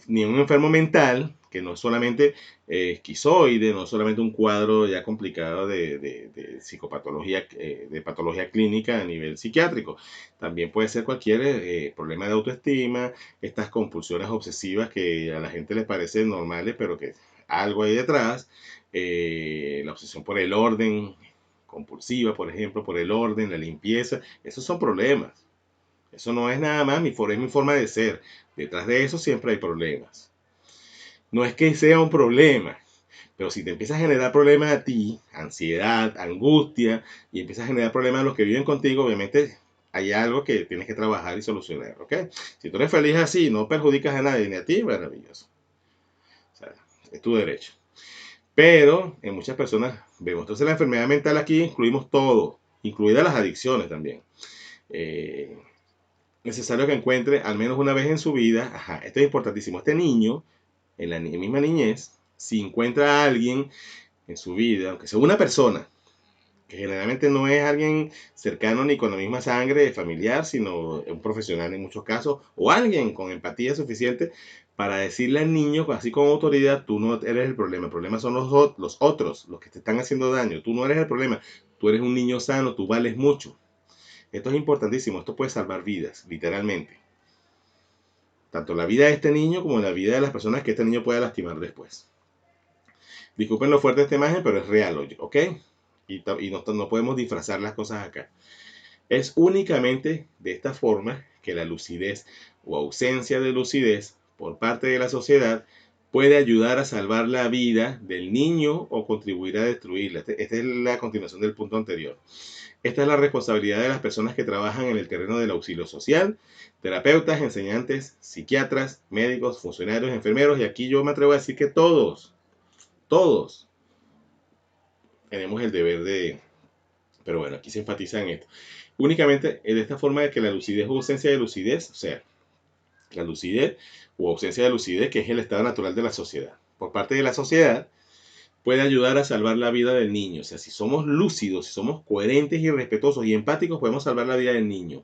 ni un enfermo mental, que no es solamente esquizoide, no es solamente un cuadro ya complicado de psicopatología, de patología clínica a nivel psiquiátrico. También puede ser cualquier problema de autoestima, estas compulsiones obsesivas que a la gente les parecen normales, pero que algo hay detrás, la obsesión por el orden compulsiva, por ejemplo, por el orden, la limpieza, esos son problemas. Eso no es nada más es mi forma de ser. Detrás de eso siempre hay problemas. No es que sea un problema, pero si te empieza a generar problemas a ti, ansiedad, angustia, y empieza a generar problemas a los que viven contigo, obviamente hay algo que tienes que trabajar y solucionar, ¿ok? Si tú eres feliz así, no perjudicas a nadie ni a ti, maravilloso. O sea, es tu derecho. Pero en muchas personas vemos. Entonces la enfermedad mental aquí incluimos todo, incluidas las adicciones también. Eh, Necesario que encuentre al menos una vez en su vida, ajá, esto es importantísimo, este niño, en la misma niñez, si encuentra a alguien en su vida, aunque sea una persona, que generalmente no es alguien cercano ni con la misma sangre familiar, sino un profesional en muchos casos, o alguien con empatía suficiente para decirle al niño, así con autoridad, tú no eres el problema son los otros, los que te están haciendo daño, tú no eres el problema, tú eres un niño sano, tú vales mucho. Esto es importantísimo, esto puede salvar vidas, literalmente. Tanto la vida de este niño como la vida de las personas que este niño pueda lastimar después. Disculpen lo fuerte de esta imagen, pero es real, ¿ok? Y no podemos disfrazar las cosas acá. Es únicamente de esta forma que la lucidez o ausencia de lucidez por parte de la sociedad puede ayudar a salvar la vida del niño o contribuir a destruirla. Esta es la continuación del punto anterior. Esta es la responsabilidad de las personas que trabajan en el terreno del auxilio social, terapeutas, enseñantes, psiquiatras, médicos, funcionarios, enfermeros, y aquí yo me atrevo a decir que todos tenemos el deber de... Pero bueno, aquí se enfatiza en esto. Únicamente de esta forma de que la lucidez o ausencia de lucidez, o sea, la lucidez o ausencia de lucidez, que es el estado natural de la sociedad, por parte de la sociedad, puede ayudar a salvar la vida del niño. O sea, si somos lúcidos, si somos coherentes y respetuosos y empáticos, podemos salvar la vida del niño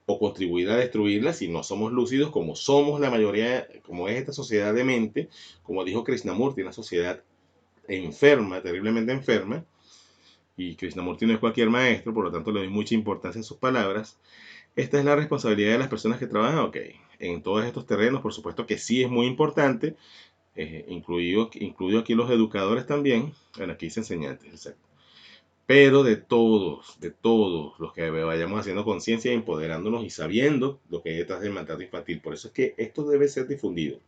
o contribuir a destruirla si no somos lúcidos, como somos la mayoría, como es esta sociedad de mente, como dijo Krishnamurti, una sociedad enferma, terriblemente enferma, y Krishnamurti no es cualquier maestro, por lo tanto le doy mucha importancia a sus palabras. Esta es la responsabilidad de las personas que trabajan, ok, en todos estos terrenos, por supuesto que sí es muy importante, incluido aquí los educadores también, bueno, aquí dice enseñantes, exacto. Pero de todos los que vayamos haciendo conciencia, empoderándonos y sabiendo lo que hay detrás del maltrato infantil. Por eso es que esto debe ser difundido.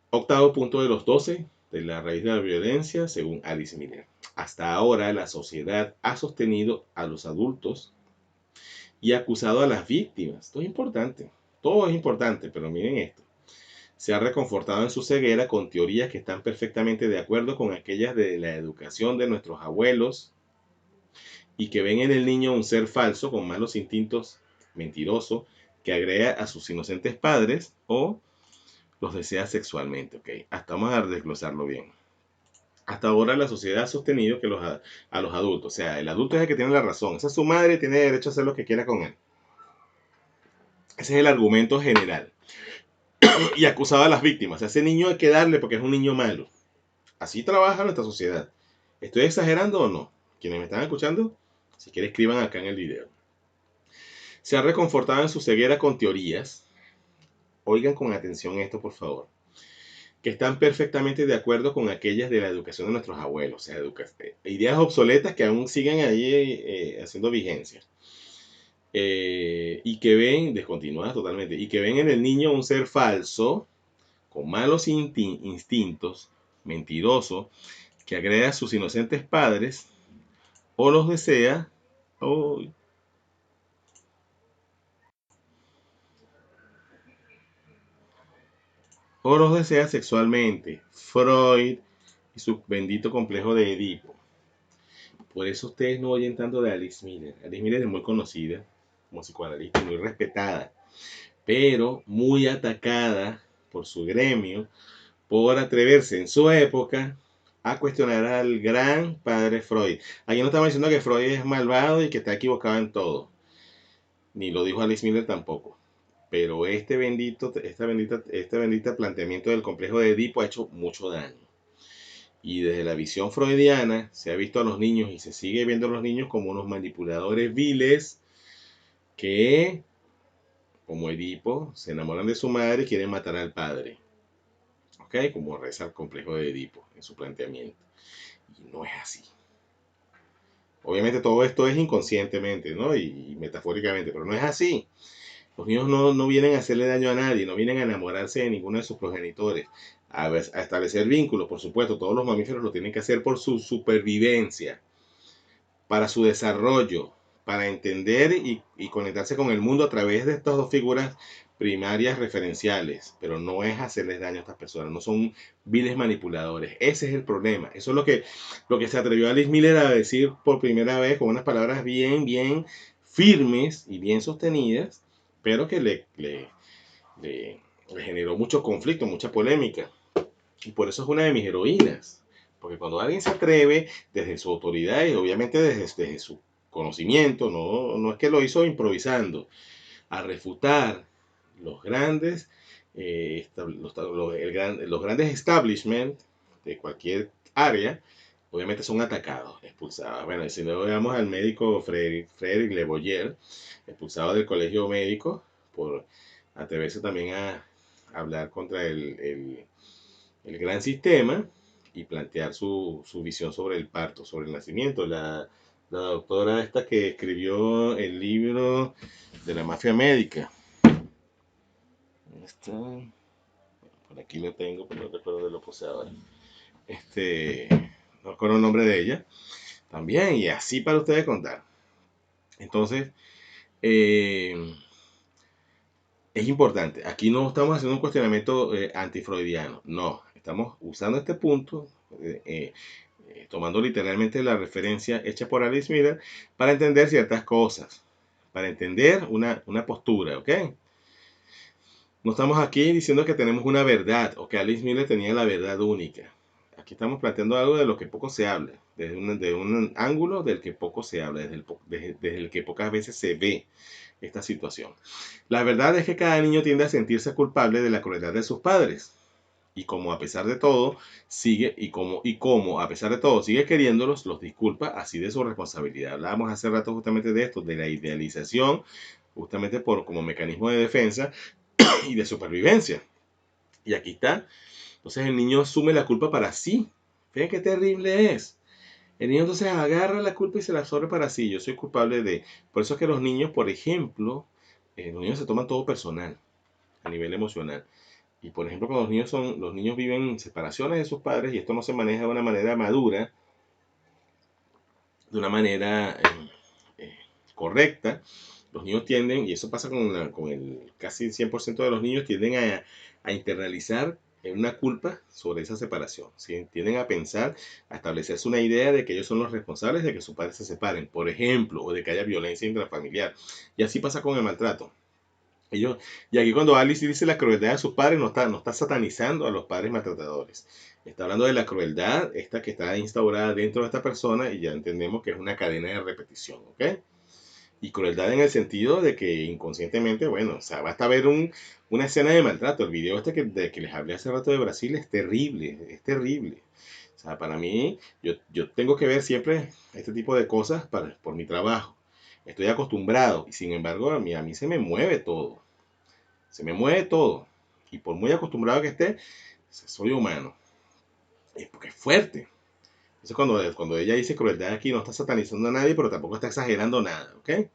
Octavo punto de los 12 de la raíz de la violencia, según Alice Miller. Hasta ahora la sociedad ha sostenido a los adultos y acusado a las víctimas. Todo es importante, pero miren esto. Se ha reconfortado en su ceguera con teorías que están perfectamente de acuerdo con aquellas de la educación de nuestros abuelos y que ven en el niño un ser falso con malos instintos, mentiroso, que agrega a sus inocentes padres o los desea sexualmente. ¿Ok? Hasta vamos a desglosarlo bien. Hasta ahora la sociedad ha sostenido que a los adultos, o sea, el adulto es el que tiene la razón, esa es su madre y tiene derecho a hacer lo que quiera con él. Ese es el argumento general. Y acusaba a las víctimas. A ese niño hay que darle porque es un niño malo. Así trabaja nuestra sociedad. ¿Estoy exagerando o no? Quienes me están escuchando, si quieren escriban acá en el video. Se ha reconfortado en su ceguera con teorías. Oigan con atención esto, por favor. Que están perfectamente de acuerdo con aquellas de la educación de nuestros abuelos. O sea, ideas obsoletas que aún siguen ahí haciendo vigencia. Y que ven, descontinuadas totalmente, y que ven en el niño un ser falso, con malos instintos, mentiroso, que agrede a sus inocentes padres o los desea o, o los desea sexualmente. Freud y su bendito complejo de Edipo. Por eso ustedes no oyen tanto de Alice Miller. Alice Miller es muy conocida como psicoanalista, muy respetada, pero muy atacada por su gremio por atreverse en su época a cuestionar al gran padre Freud. Aquí no estamos diciendo que Freud es malvado y que está equivocado en todo. Ni lo dijo Alice Miller tampoco. pero este bendito planteamiento del complejo de Edipo ha hecho mucho daño. Y desde la visión freudiana se ha visto a los niños y se sigue viendo a los niños como unos manipuladores viles que, como Edipo, se enamoran de su madre y quieren matar al padre. ¿Ok? Como reza el complejo de Edipo en su planteamiento. Y no es así. Obviamente todo esto es inconscientemente, ¿no? Y metafóricamente, pero no es así. Los niños no vienen a hacerle daño a nadie, no vienen a enamorarse de ninguno de sus progenitores, a establecer vínculos, por supuesto, todos los mamíferos lo tienen que hacer por su supervivencia, para su desarrollo, para entender y conectarse con el mundo a través de estas dos figuras primarias referenciales, pero no es hacerles daño a estas personas, no son viles manipuladores. Ese es el problema. Eso es lo que se atrevió Alice Miller a decir por primera vez con unas palabras bien firmes y bien sostenidas, pero que le generó mucho conflicto, mucha polémica. Y por eso es una de mis heroínas. Porque cuando alguien se atreve desde su autoridad y obviamente desde su conocimiento, no es que lo hizo improvisando, a refutar los grandes, los grandes establishments de cualquier área, obviamente son atacados, expulsados. Bueno, si no veamos al médico Frederick Le Boyer, expulsado del colegio médico por atreverse también a hablar contra el gran sistema y plantear su visión sobre el parto, sobre el nacimiento. La doctora esta que escribió el libro de la mafia médica. Esta, por aquí lo tengo, pero no recuerdo de lo puse ahora. No recuerdo el nombre de ella. También, y así para ustedes contar. Entonces, es importante. Aquí no estamos haciendo un cuestionamiento antifreudiano. No, estamos usando este punto, tomando literalmente la referencia hecha por Alice Miller para entender ciertas cosas, para entender una postura, ¿ok? No estamos aquí diciendo que tenemos una verdad o que Alice Miller tenía la verdad única. Aquí estamos planteando algo de lo que poco se habla, de un ángulo del que poco se habla, desde el que pocas veces se ve esta situación. La verdad es que cada niño tiende a sentirse culpable de la crueldad de sus padres. Y como a pesar de todo como a pesar de todo sigue queriéndolos, los disculpa así de su responsabilidad. Hablábamos hace rato justamente de esto, de la idealización, justamente como mecanismo de defensa y de supervivencia. Y aquí está. Entonces el niño asume la culpa para sí. Fíjense qué terrible es. El niño entonces agarra la culpa y se la absorbe para sí. Yo soy culpable de... Por eso es que los niños, por ejemplo, los niños se toman todo personal a nivel emocional. Y por ejemplo, cuando los niños viven separaciones de sus padres y esto no se maneja de una manera madura, de una manera correcta, los niños tienden, y eso pasa con el casi 100% de los niños, tienden a internalizar una culpa sobre esa separación. ¿Sí? Tienden a pensar, a establecerse una idea de que ellos son los responsables de que sus padres se separen, por ejemplo, o de que haya violencia intrafamiliar. Y así pasa con el maltrato. Y aquí cuando Alice dice la crueldad de sus padres, no está satanizando a los padres maltratadores. Está hablando de la crueldad, esta que está instaurada dentro de esta persona y ya entendemos que es una cadena de repetición, ¿ok? Y crueldad en el sentido de que inconscientemente, bueno, o sea, basta ver una escena de maltrato. El video de que les hablé hace rato de Brasil es terrible, es terrible. O sea, para mí, yo tengo que ver siempre este tipo de cosas por mi trabajo. Estoy acostumbrado y sin embargo a mí se me mueve todo. Se me mueve todo. Y por muy acostumbrado que esté, soy humano. Es porque es fuerte. Entonces cuando ella dice crueldad aquí no está satanizando a nadie, pero tampoco está exagerando nada, ¿ok?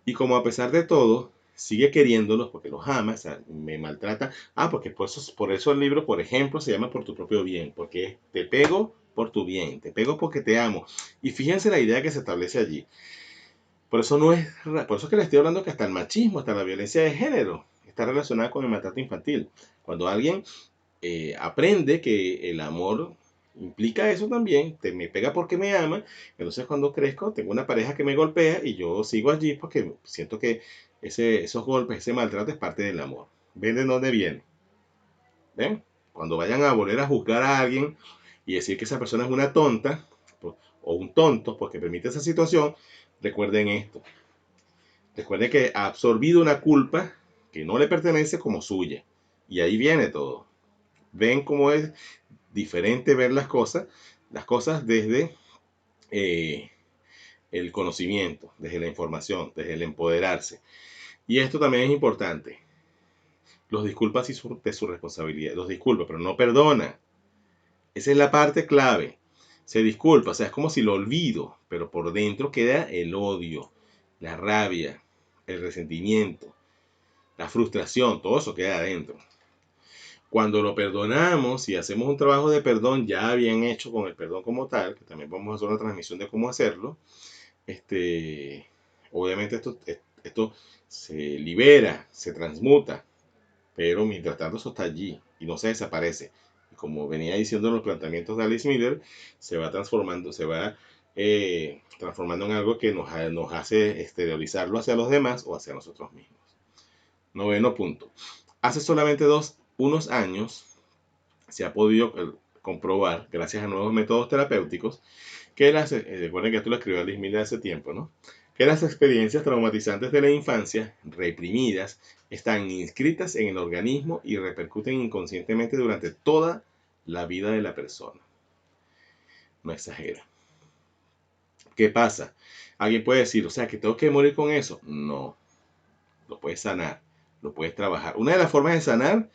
Y como a pesar de todo, sigue queriéndolos porque los ama, o sea, me maltrata. Porque por eso el libro, por ejemplo, se llama Por tu propio bien, porque te pego por tu bien, te pego porque te amo. Y fíjense la idea que se establece allí. Por eso es que le estoy hablando que hasta el machismo, hasta la violencia de género está relacionada con el maltrato infantil. Cuando alguien aprende que el amor implica eso también, me pega porque me ama, entonces cuando crezco tengo una pareja que me golpea y yo sigo allí porque siento que esos golpes, ese maltrato es parte del amor. ¿Ven de dónde viene? ¿Ven? Cuando vayan a volver a juzgar a alguien y decir que esa persona es una tonta o un tonto porque permite esa situación, recuerden esto. Recuerden que ha absorbido una culpa que no le pertenece como suya. Y ahí viene todo. Ven cómo es diferente ver las cosas desde eh, el conocimiento, desde la información, desde el empoderarse. Y esto también es importante. Los disculpa de su responsabilidad. Los disculpa, pero no perdona. Esa es la parte clave. Se disculpa, o sea, es como si lo olvido, pero por dentro queda el odio, la rabia, el resentimiento, la frustración, todo eso queda adentro. Cuando lo perdonamos y hacemos un trabajo de perdón ya bien hecho con el perdón como tal, que también vamos a hacer una transmisión de cómo hacerlo, obviamente esto se libera, se transmuta, pero mientras tanto eso está allí y no se desaparece. Y como venía diciendo en los planteamientos de Alice Miller, se va transformando, transformando en algo que nos hace exteriorizarlo hacia los demás o hacia nosotros mismos. Noveno punto. Hace solamente unos años se ha podido comprobar, gracias a nuevos métodos terapéuticos, que recuerden que esto lo escribió Alice Miller hace tiempo, ¿no? Que las experiencias traumatizantes de la infancia, reprimidas, están inscritas en el organismo y repercuten inconscientemente durante toda la vida de la persona. No exagera. ¿Qué pasa? Alguien puede decir, o sea, que tengo que morir con eso. No, lo puedes sanar, lo puedes trabajar. Una de las formas de sanar,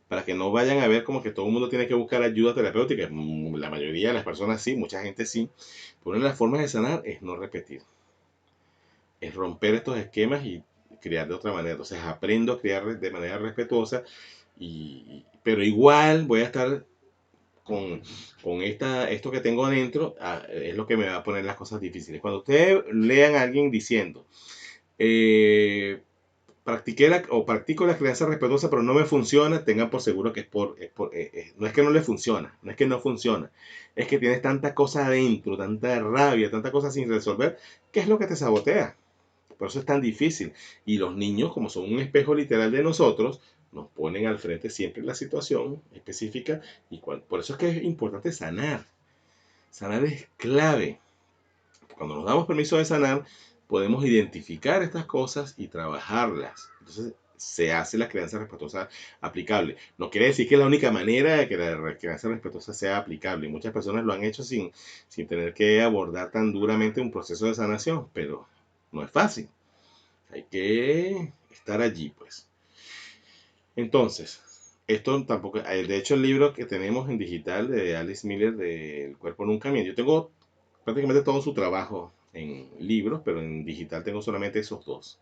para que no vayan a ver como que todo el mundo tiene que buscar ayuda terapéutica, la mayoría de las personas sí, mucha gente sí, pero una de las formas de sanar es no repetir. Es romper estos esquemas y crear de otra manera. Entonces aprendo a crear de manera respetuosa, pero igual voy a estar con esto que tengo adentro, es lo que me va a poner las cosas difíciles. Cuando ustedes lean a alguien diciendo, practico la crianza respetuosa, pero no me funciona, tengan por seguro que no es que no le funciona, no es que no funciona, es que tienes tanta cosa adentro, tanta rabia, tanta cosa sin resolver, ¿qué es lo que te sabotea? Por eso es tan difícil. Y los niños, como son un espejo literal de nosotros, nos ponen al frente siempre la situación específica. Por eso es que es importante sanar. Sanar es clave. Cuando nos damos permiso de sanar, podemos identificar estas cosas y trabajarlas. Entonces se hace la crianza respetuosa aplicable. No quiere decir que es la única manera de que la crianza respetuosa sea aplicable. Muchas personas lo han hecho sin tener que abordar tan duramente un proceso de sanación, pero no es fácil. Hay que estar allí, pues. Entonces, esto tampoco, de hecho el libro que tenemos en digital de Alice Miller de El cuerpo nunca miente, yo tengo prácticamente todo su trabajo en libros, pero en digital tengo solamente esos dos.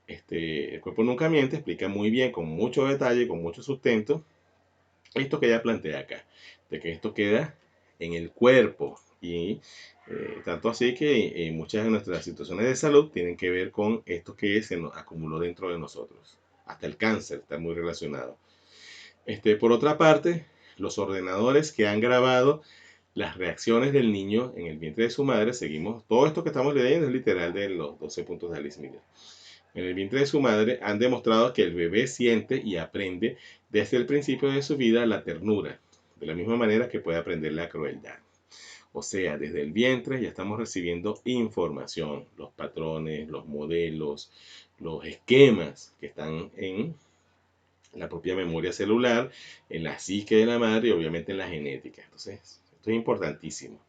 El cuerpo nunca miente explica muy bien, con mucho detalle, con mucho sustento, esto que ella plantea acá, de que esto queda en el cuerpo y tanto así que muchas de nuestras situaciones de salud tienen que ver con esto que se nos acumuló dentro de nosotros. Hasta el cáncer está muy relacionado. Por otra parte, los ordenadores que han grabado las reacciones del niño en el vientre de su madre, seguimos, todo esto que estamos leyendo es literal de los 12 puntos de Alice Miller. En el vientre de su madre han demostrado que el bebé siente y aprende desde el principio de su vida la ternura, de la misma manera que puede aprender la crueldad. O sea, desde el vientre ya estamos recibiendo información, los patrones, los modelos, los esquemas que están en la propia memoria celular, en la psique de la madre y obviamente en la genética. Entonces, esto es importantísimo.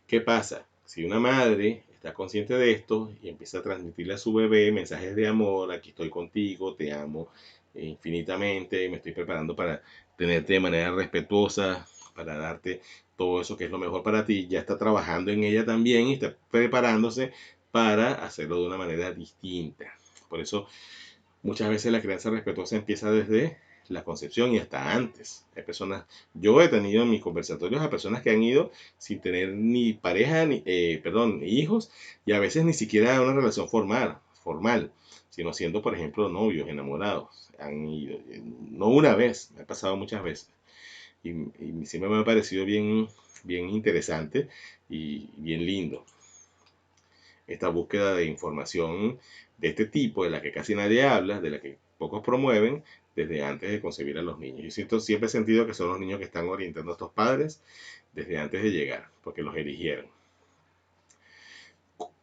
¿Qué pasa? Si una madre está consciente de esto y empieza a transmitirle a su bebé mensajes de amor, aquí estoy contigo, te amo infinitamente, me estoy preparando para tenerte de manera respetuosa, para darte todo eso que es lo mejor para ti, ya está trabajando en ella también y está preparándose para hacerlo de una manera distinta. Por eso muchas veces la crianza respetuosa empieza desde la concepción y hasta antes. Hay personas, yo he tenido en mis conversatorios a personas que han ido sin tener ni pareja, ni hijos, y a veces ni siquiera una relación formal, sino siendo, por ejemplo, novios, enamorados. Han ido, no una vez, me ha pasado muchas veces. Y siempre me ha parecido bien interesante y bien lindo esta búsqueda de información de este tipo, de la que casi nadie habla, de la que pocos promueven, desde antes de concebir a los niños. Yo siempre he sentido que son los niños que están orientando a estos padres desde antes de llegar, porque los eligieron.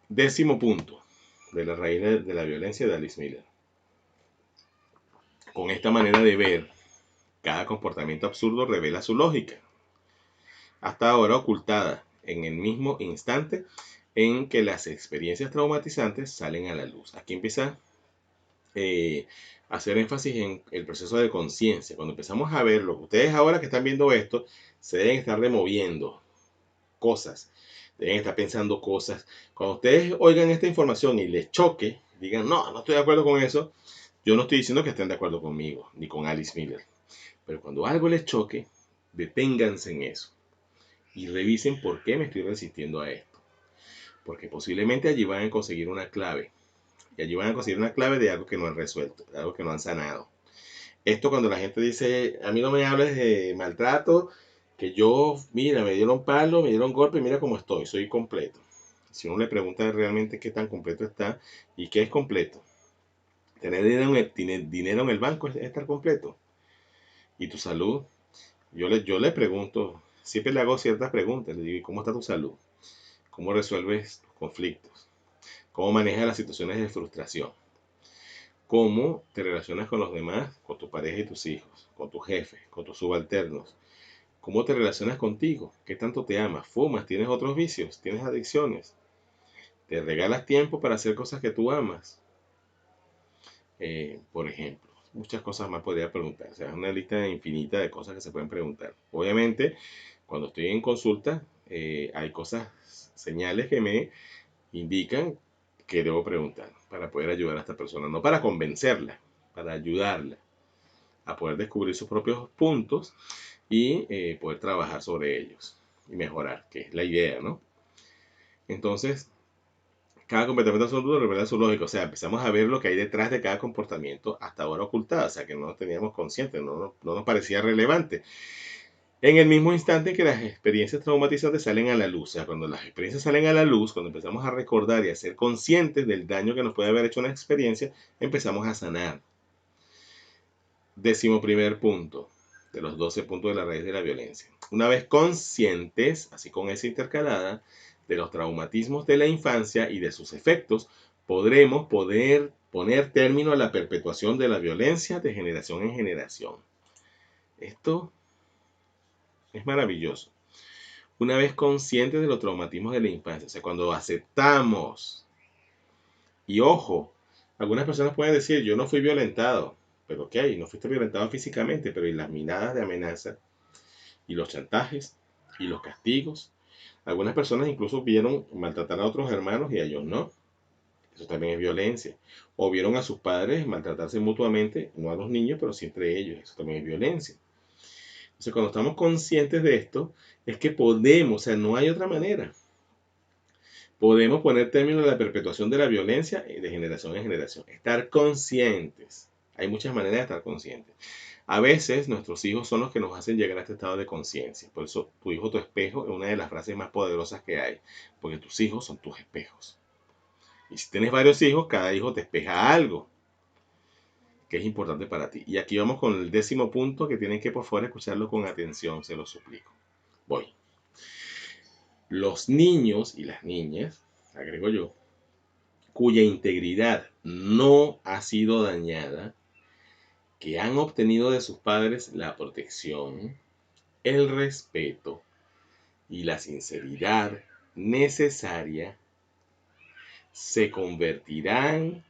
10º punto de la raíz de la violencia de Alice Miller. Con esta manera de ver, cada comportamiento absurdo revela su lógica, hasta ahora ocultada en el mismo instante en que las experiencias traumatizantes salen a la luz. Aquí empieza a hacer énfasis en el proceso de conciencia. Cuando empezamos a verlo, ustedes ahora que están viendo esto, se deben estar removiendo cosas, deben estar pensando cosas. Cuando ustedes oigan esta información y les choque, digan, no, no estoy de acuerdo con eso, yo no estoy diciendo que estén de acuerdo conmigo, ni con Alice Miller. Pero cuando algo les choque, deténganse en eso y revisen por qué me estoy resistiendo a esto. Porque posiblemente allí van a conseguir una clave. Y allí van a conseguir una clave de algo que no han resuelto, de algo que no han sanado. Esto cuando la gente dice, a mí no me hables de maltrato, que yo, mira, me dieron palo, me dieron golpe, mira cómo estoy, soy completo. Si uno le pregunta realmente qué tan completo está y qué es completo, tener dinero en el banco es estar completo. ¿Y tu salud? Yo le pregunto, siempre le hago ciertas preguntas, le digo, ¿cómo está tu salud? ¿Cómo resuelves tus conflictos? ¿Cómo manejas las situaciones de frustración? ¿Cómo te relacionas con los demás, con tu pareja y tus hijos, con tu jefe, con tus subalternos? ¿Cómo te relacionas contigo? ¿Qué tanto te amas? ¿Fumas? ¿Tienes otros vicios? ¿Tienes adicciones? ¿Te regalas tiempo para hacer cosas que tú amas? Por ejemplo, muchas cosas más podría preguntar. O sea, es una lista infinita de cosas que se pueden preguntar. Obviamente, cuando estoy en consulta, hay cosas, señales que me indican que debo preguntar para poder ayudar a esta persona, no para convencerla, para ayudarla a poder descubrir sus propios puntos y poder trabajar sobre ellos y mejorar, que es la idea, ¿no? Entonces, cada comportamiento absoluto revela su lógica, o sea, empezamos a ver lo que hay detrás de cada comportamiento hasta ahora ocultado, o sea, que no lo teníamos consciente, no nos parecía relevante. En el mismo instante en que las experiencias traumatizantes salen a la luz, o sea, cuando las experiencias salen a la luz, cuando empezamos a recordar y a ser conscientes del daño que nos puede haber hecho una experiencia, empezamos a sanar. 11º punto de los 12 puntos de la raíz de la violencia. Una vez conscientes, así con esa intercalada, de los traumatismos de la infancia y de sus efectos, podremos poder poner término a la perpetuación de la violencia de generación en generación. Esto es maravilloso. Una vez conscientes de los traumatismos de la infancia, o sea, cuando aceptamos, y ojo, algunas personas pueden decir, yo no fui violentado, pero ok, no fuiste violentado físicamente, pero y las miradas de amenaza, y los chantajes, y los castigos. Algunas personas incluso vieron maltratar a otros hermanos y a ellos no. Eso también es violencia. O vieron a sus padres maltratarse mutuamente, no a los niños, pero sí entre ellos. Eso también es violencia. Entonces, cuando estamos conscientes de esto, es que podemos, o sea, no hay otra manera. Podemos poner término a la perpetuación de la violencia de generación en generación. Estar conscientes. Hay muchas maneras de estar conscientes. A veces nuestros hijos son los que nos hacen llegar a este estado de conciencia. Por eso tu hijo, tu espejo, es una de las frases más poderosas que hay. Porque tus hijos son tus espejos. Y si tienes varios hijos, cada hijo te espeja algo que es importante para ti. Y aquí vamos con el 10º punto que tienen que por favor escucharlo con atención, se lo suplico. Voy. Los niños y las niñas, agrego yo, cuya integridad no ha sido dañada, que han obtenido de sus padres la protección, el respeto y la sinceridad necesaria, se convertirán,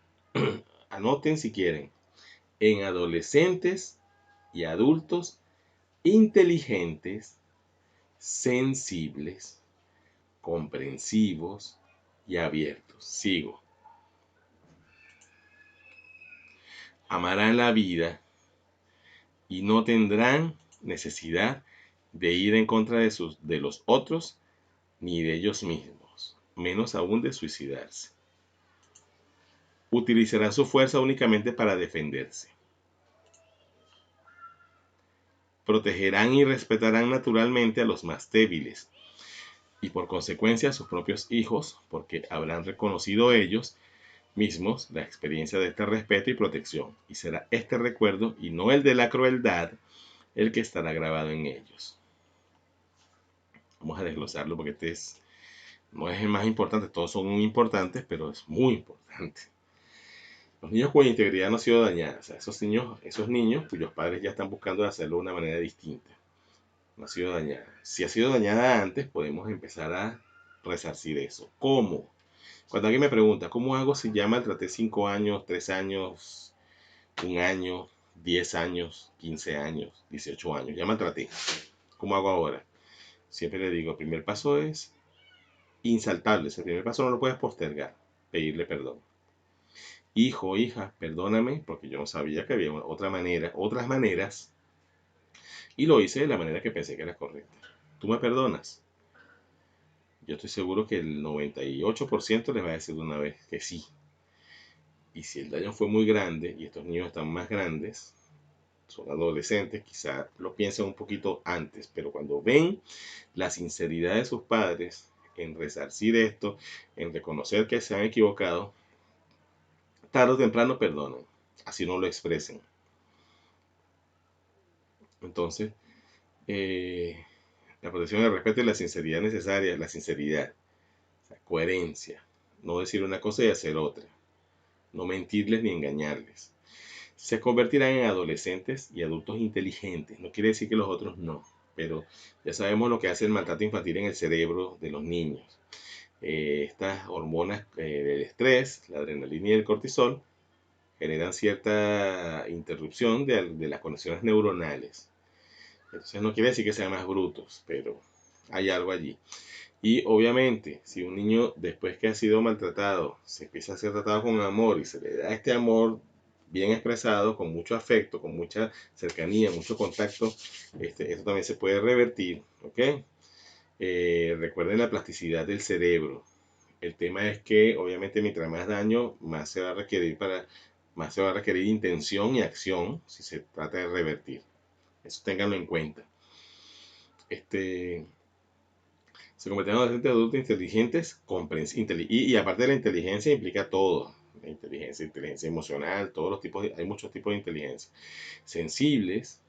anoten si quieren, en adolescentes y adultos inteligentes, sensibles, comprensivos y abiertos. Sigo. Amarán la vida y no tendrán necesidad de ir en contra de los otros ni de ellos mismos, menos aún de suicidarse. Utilizarán su fuerza únicamente para defenderse. Protegerán y respetarán naturalmente a los más débiles y por consecuencia a sus propios hijos, porque habrán reconocido ellos mismos la experiencia de este respeto y protección, y será este recuerdo y no el de la crueldad el que estará grabado en ellos. Vamos a desglosarlo porque no es el más importante, todos son muy importantes, pero es muy importante. Los niños cuya integridad no ha sido dañada, o sea, esos niños cuyos padres ya están buscando hacerlo de una manera distinta, no ha sido dañada. Si ha sido dañada antes, podemos empezar a resarcir eso. ¿Cómo? Cuando alguien me pregunta, ¿cómo hago si ya maltraté 5 años, 3 años, 1 año, 10 años, 15 años, 18 años? Ya maltraté. ¿Cómo hago ahora? Siempre le digo, el primer paso es insaltable. El primer paso no lo puedes postergar. Pedirle perdón. Hijo, hija, perdóname porque yo no sabía que había otra manera, otras maneras, y lo hice de la manera que pensé que era correcta. ¿Tú me perdonas? Yo estoy seguro que el 98% les va a decir de una vez que sí. Y si el daño fue muy grande y estos niños están más grandes, son adolescentes, quizá lo piensan un poquito antes, pero cuando ven la sinceridad de sus padres en resarcir esto, en reconocer que se han equivocado, tarde o temprano perdonan, así no lo expresen. Entonces, la protección, el respeto y la sinceridad necesaria, la sinceridad, la coherencia, no decir una cosa y hacer otra, no mentirles ni engañarles. Se convertirán en adolescentes y adultos inteligentes. No quiere decir que los otros no, pero ya sabemos lo que hace el maltrato infantil en el cerebro de los niños. Estas hormonas del estrés, la adrenalina y el cortisol, generan cierta interrupción de las conexiones neuronales. Entonces no quiere decir que sean más brutos, pero hay algo allí. Y obviamente, si un niño después que ha sido maltratado se empieza a ser tratado con amor y se le da este amor bien expresado, con mucho afecto, con mucha cercanía, mucho contacto, esto también se puede revertir, ¿ok? Recuerden la plasticidad del cerebro. El tema es que obviamente mientras más daño, más se va a requerir más se va a requerir intención y acción si se trata de revertir. Eso ténganlo en cuenta. Se convierten en adolescentes adultos inteligentes, y aparte de la inteligencia implica todo. La inteligencia emocional, todos los tipos, hay muchos tipos de inteligencia. Sensibles,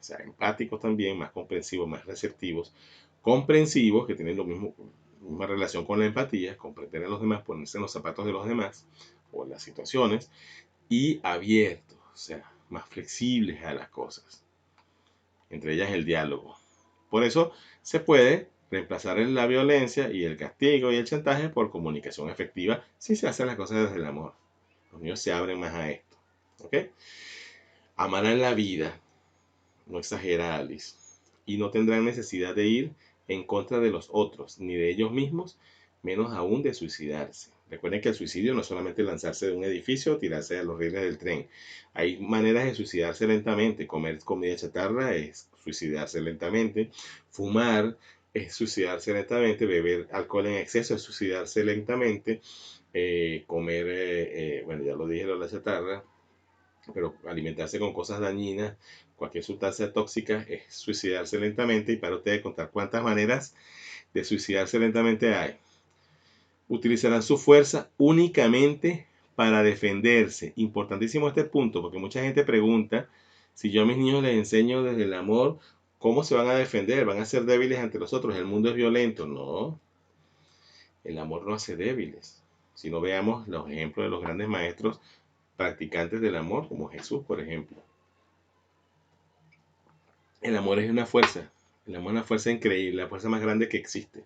o sea, empáticos también, más comprensivos, más receptivos, comprensivos, que tienen misma relación con la empatía, comprender a los demás, ponerse en los zapatos de los demás o en las situaciones, y abiertos, o sea, más flexibles a las cosas, entre ellas el diálogo. Por eso se puede reemplazar la violencia y el castigo y el chantaje por comunicación efectiva si se hacen las cosas desde el amor. Los niños se abren más a esto. ¿Ok? Amarán la vida, no exagera Alice, y no tendrán necesidad de ir en contra de los otros, ni de ellos mismos, menos aún de suicidarse. Recuerden que el suicidio no es solamente lanzarse de un edificio o tirarse de los rieles del tren. Hay maneras de suicidarse lentamente. Comer comida chatarra es suicidarse lentamente. Fumar es suicidarse lentamente. Beber alcohol en exceso es suicidarse lentamente. Bueno, ya lo dije, lo de la chatarra, pero alimentarse con cosas dañinas, cualquier sustancia tóxica, es suicidarse lentamente. Y para ustedes contar cuántas maneras de suicidarse lentamente hay. Utilizarán su fuerza únicamente para defenderse. Importantísimo este punto, porque mucha gente pregunta, si yo a mis niños les enseño desde el amor, ¿cómo se van a defender? ¿Van a ser débiles ante los otros? ¿El mundo es violento? No, el amor no hace débiles. Si no, veamos los ejemplos de los grandes maestros practicantes del amor, como Jesús, por ejemplo. El amor es una fuerza. El amor es una fuerza increíble, la fuerza más grande que existe.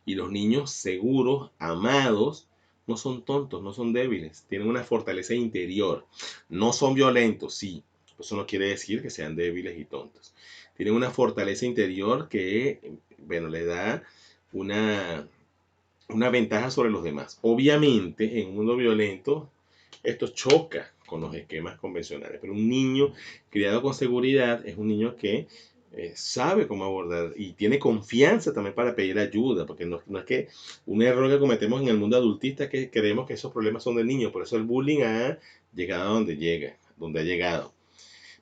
Y los niños seguros, amados, no son tontos, no son débiles. Tienen una fortaleza interior. No son violentos, sí. Eso no quiere decir que sean débiles y tontos. Tienen una fortaleza interior que, bueno, le da una ventaja sobre los demás. Obviamente, en un mundo violento, esto choca con los esquemas convencionales, pero un niño criado con seguridad es un niño que sabe cómo abordar y tiene confianza también para pedir ayuda, porque no es que un error que cometemos en el mundo adultista es que creemos que esos problemas son del niño, por eso el bullying ha llegado a donde llega, donde ha llegado.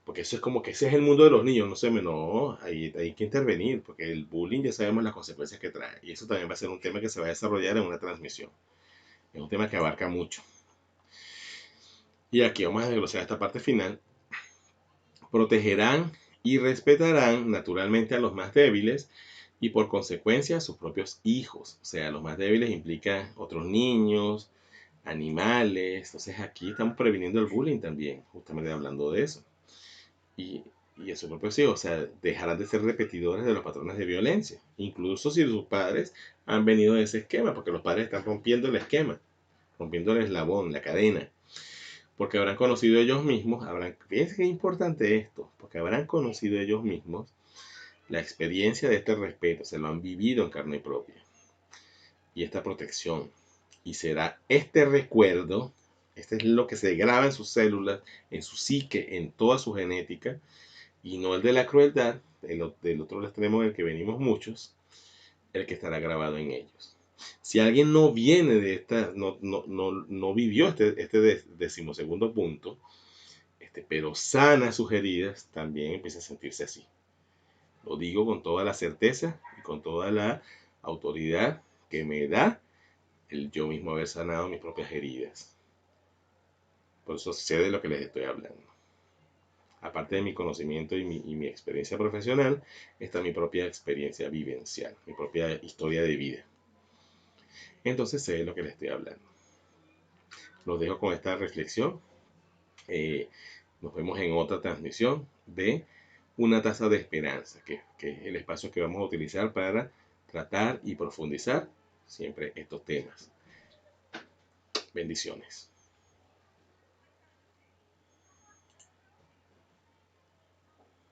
Porque eso es como que ese es el mundo de los niños, no, hay que intervenir, porque el bullying ya sabemos las consecuencias que trae. Y eso también va a ser un tema que se va a desarrollar en una transmisión. Es un tema que abarca mucho. Y aquí vamos a desglosar esta parte final. Protegerán y respetarán naturalmente a los más débiles y por consecuencia a sus propios hijos. O sea, los más débiles implican otros niños, animales. Entonces aquí estamos previniendo el bullying también, justamente hablando de eso. Y, y eso es lo que sí, o sea, dejarán de ser repetidores de los patrones de violencia, incluso si sus padres han venido de ese esquema, porque los padres están rompiendo el esquema, rompiendo el eslabón, la cadena, porque habrán conocido ellos mismos, fíjense qué importante esto, porque habrán conocido ellos mismos la experiencia de este respeto, se lo han vivido en carne propia, y esta protección, y será este recuerdo, este es lo que se graba en sus células, en su psique, en toda su genética, y no el de la crueldad, del otro extremo del que venimos muchos, el que estará grabado en ellos. Si alguien no viene de esta, no vivió este decimosegundo punto, pero sana sus heridas, también empieza a sentirse así. Lo digo con toda la certeza y con toda la autoridad que me da el yo mismo haber sanado mis propias heridas. Por eso sé de lo que les estoy hablando. Aparte de mi conocimiento y mi experiencia profesional, está mi propia experiencia vivencial, mi propia historia de vida. Entonces sé de lo que les estoy hablando. Los dejo con esta reflexión. Nos vemos en otra transmisión de Una taza de esperanza, que es el espacio que vamos a utilizar para tratar y profundizar siempre estos temas. Bendiciones.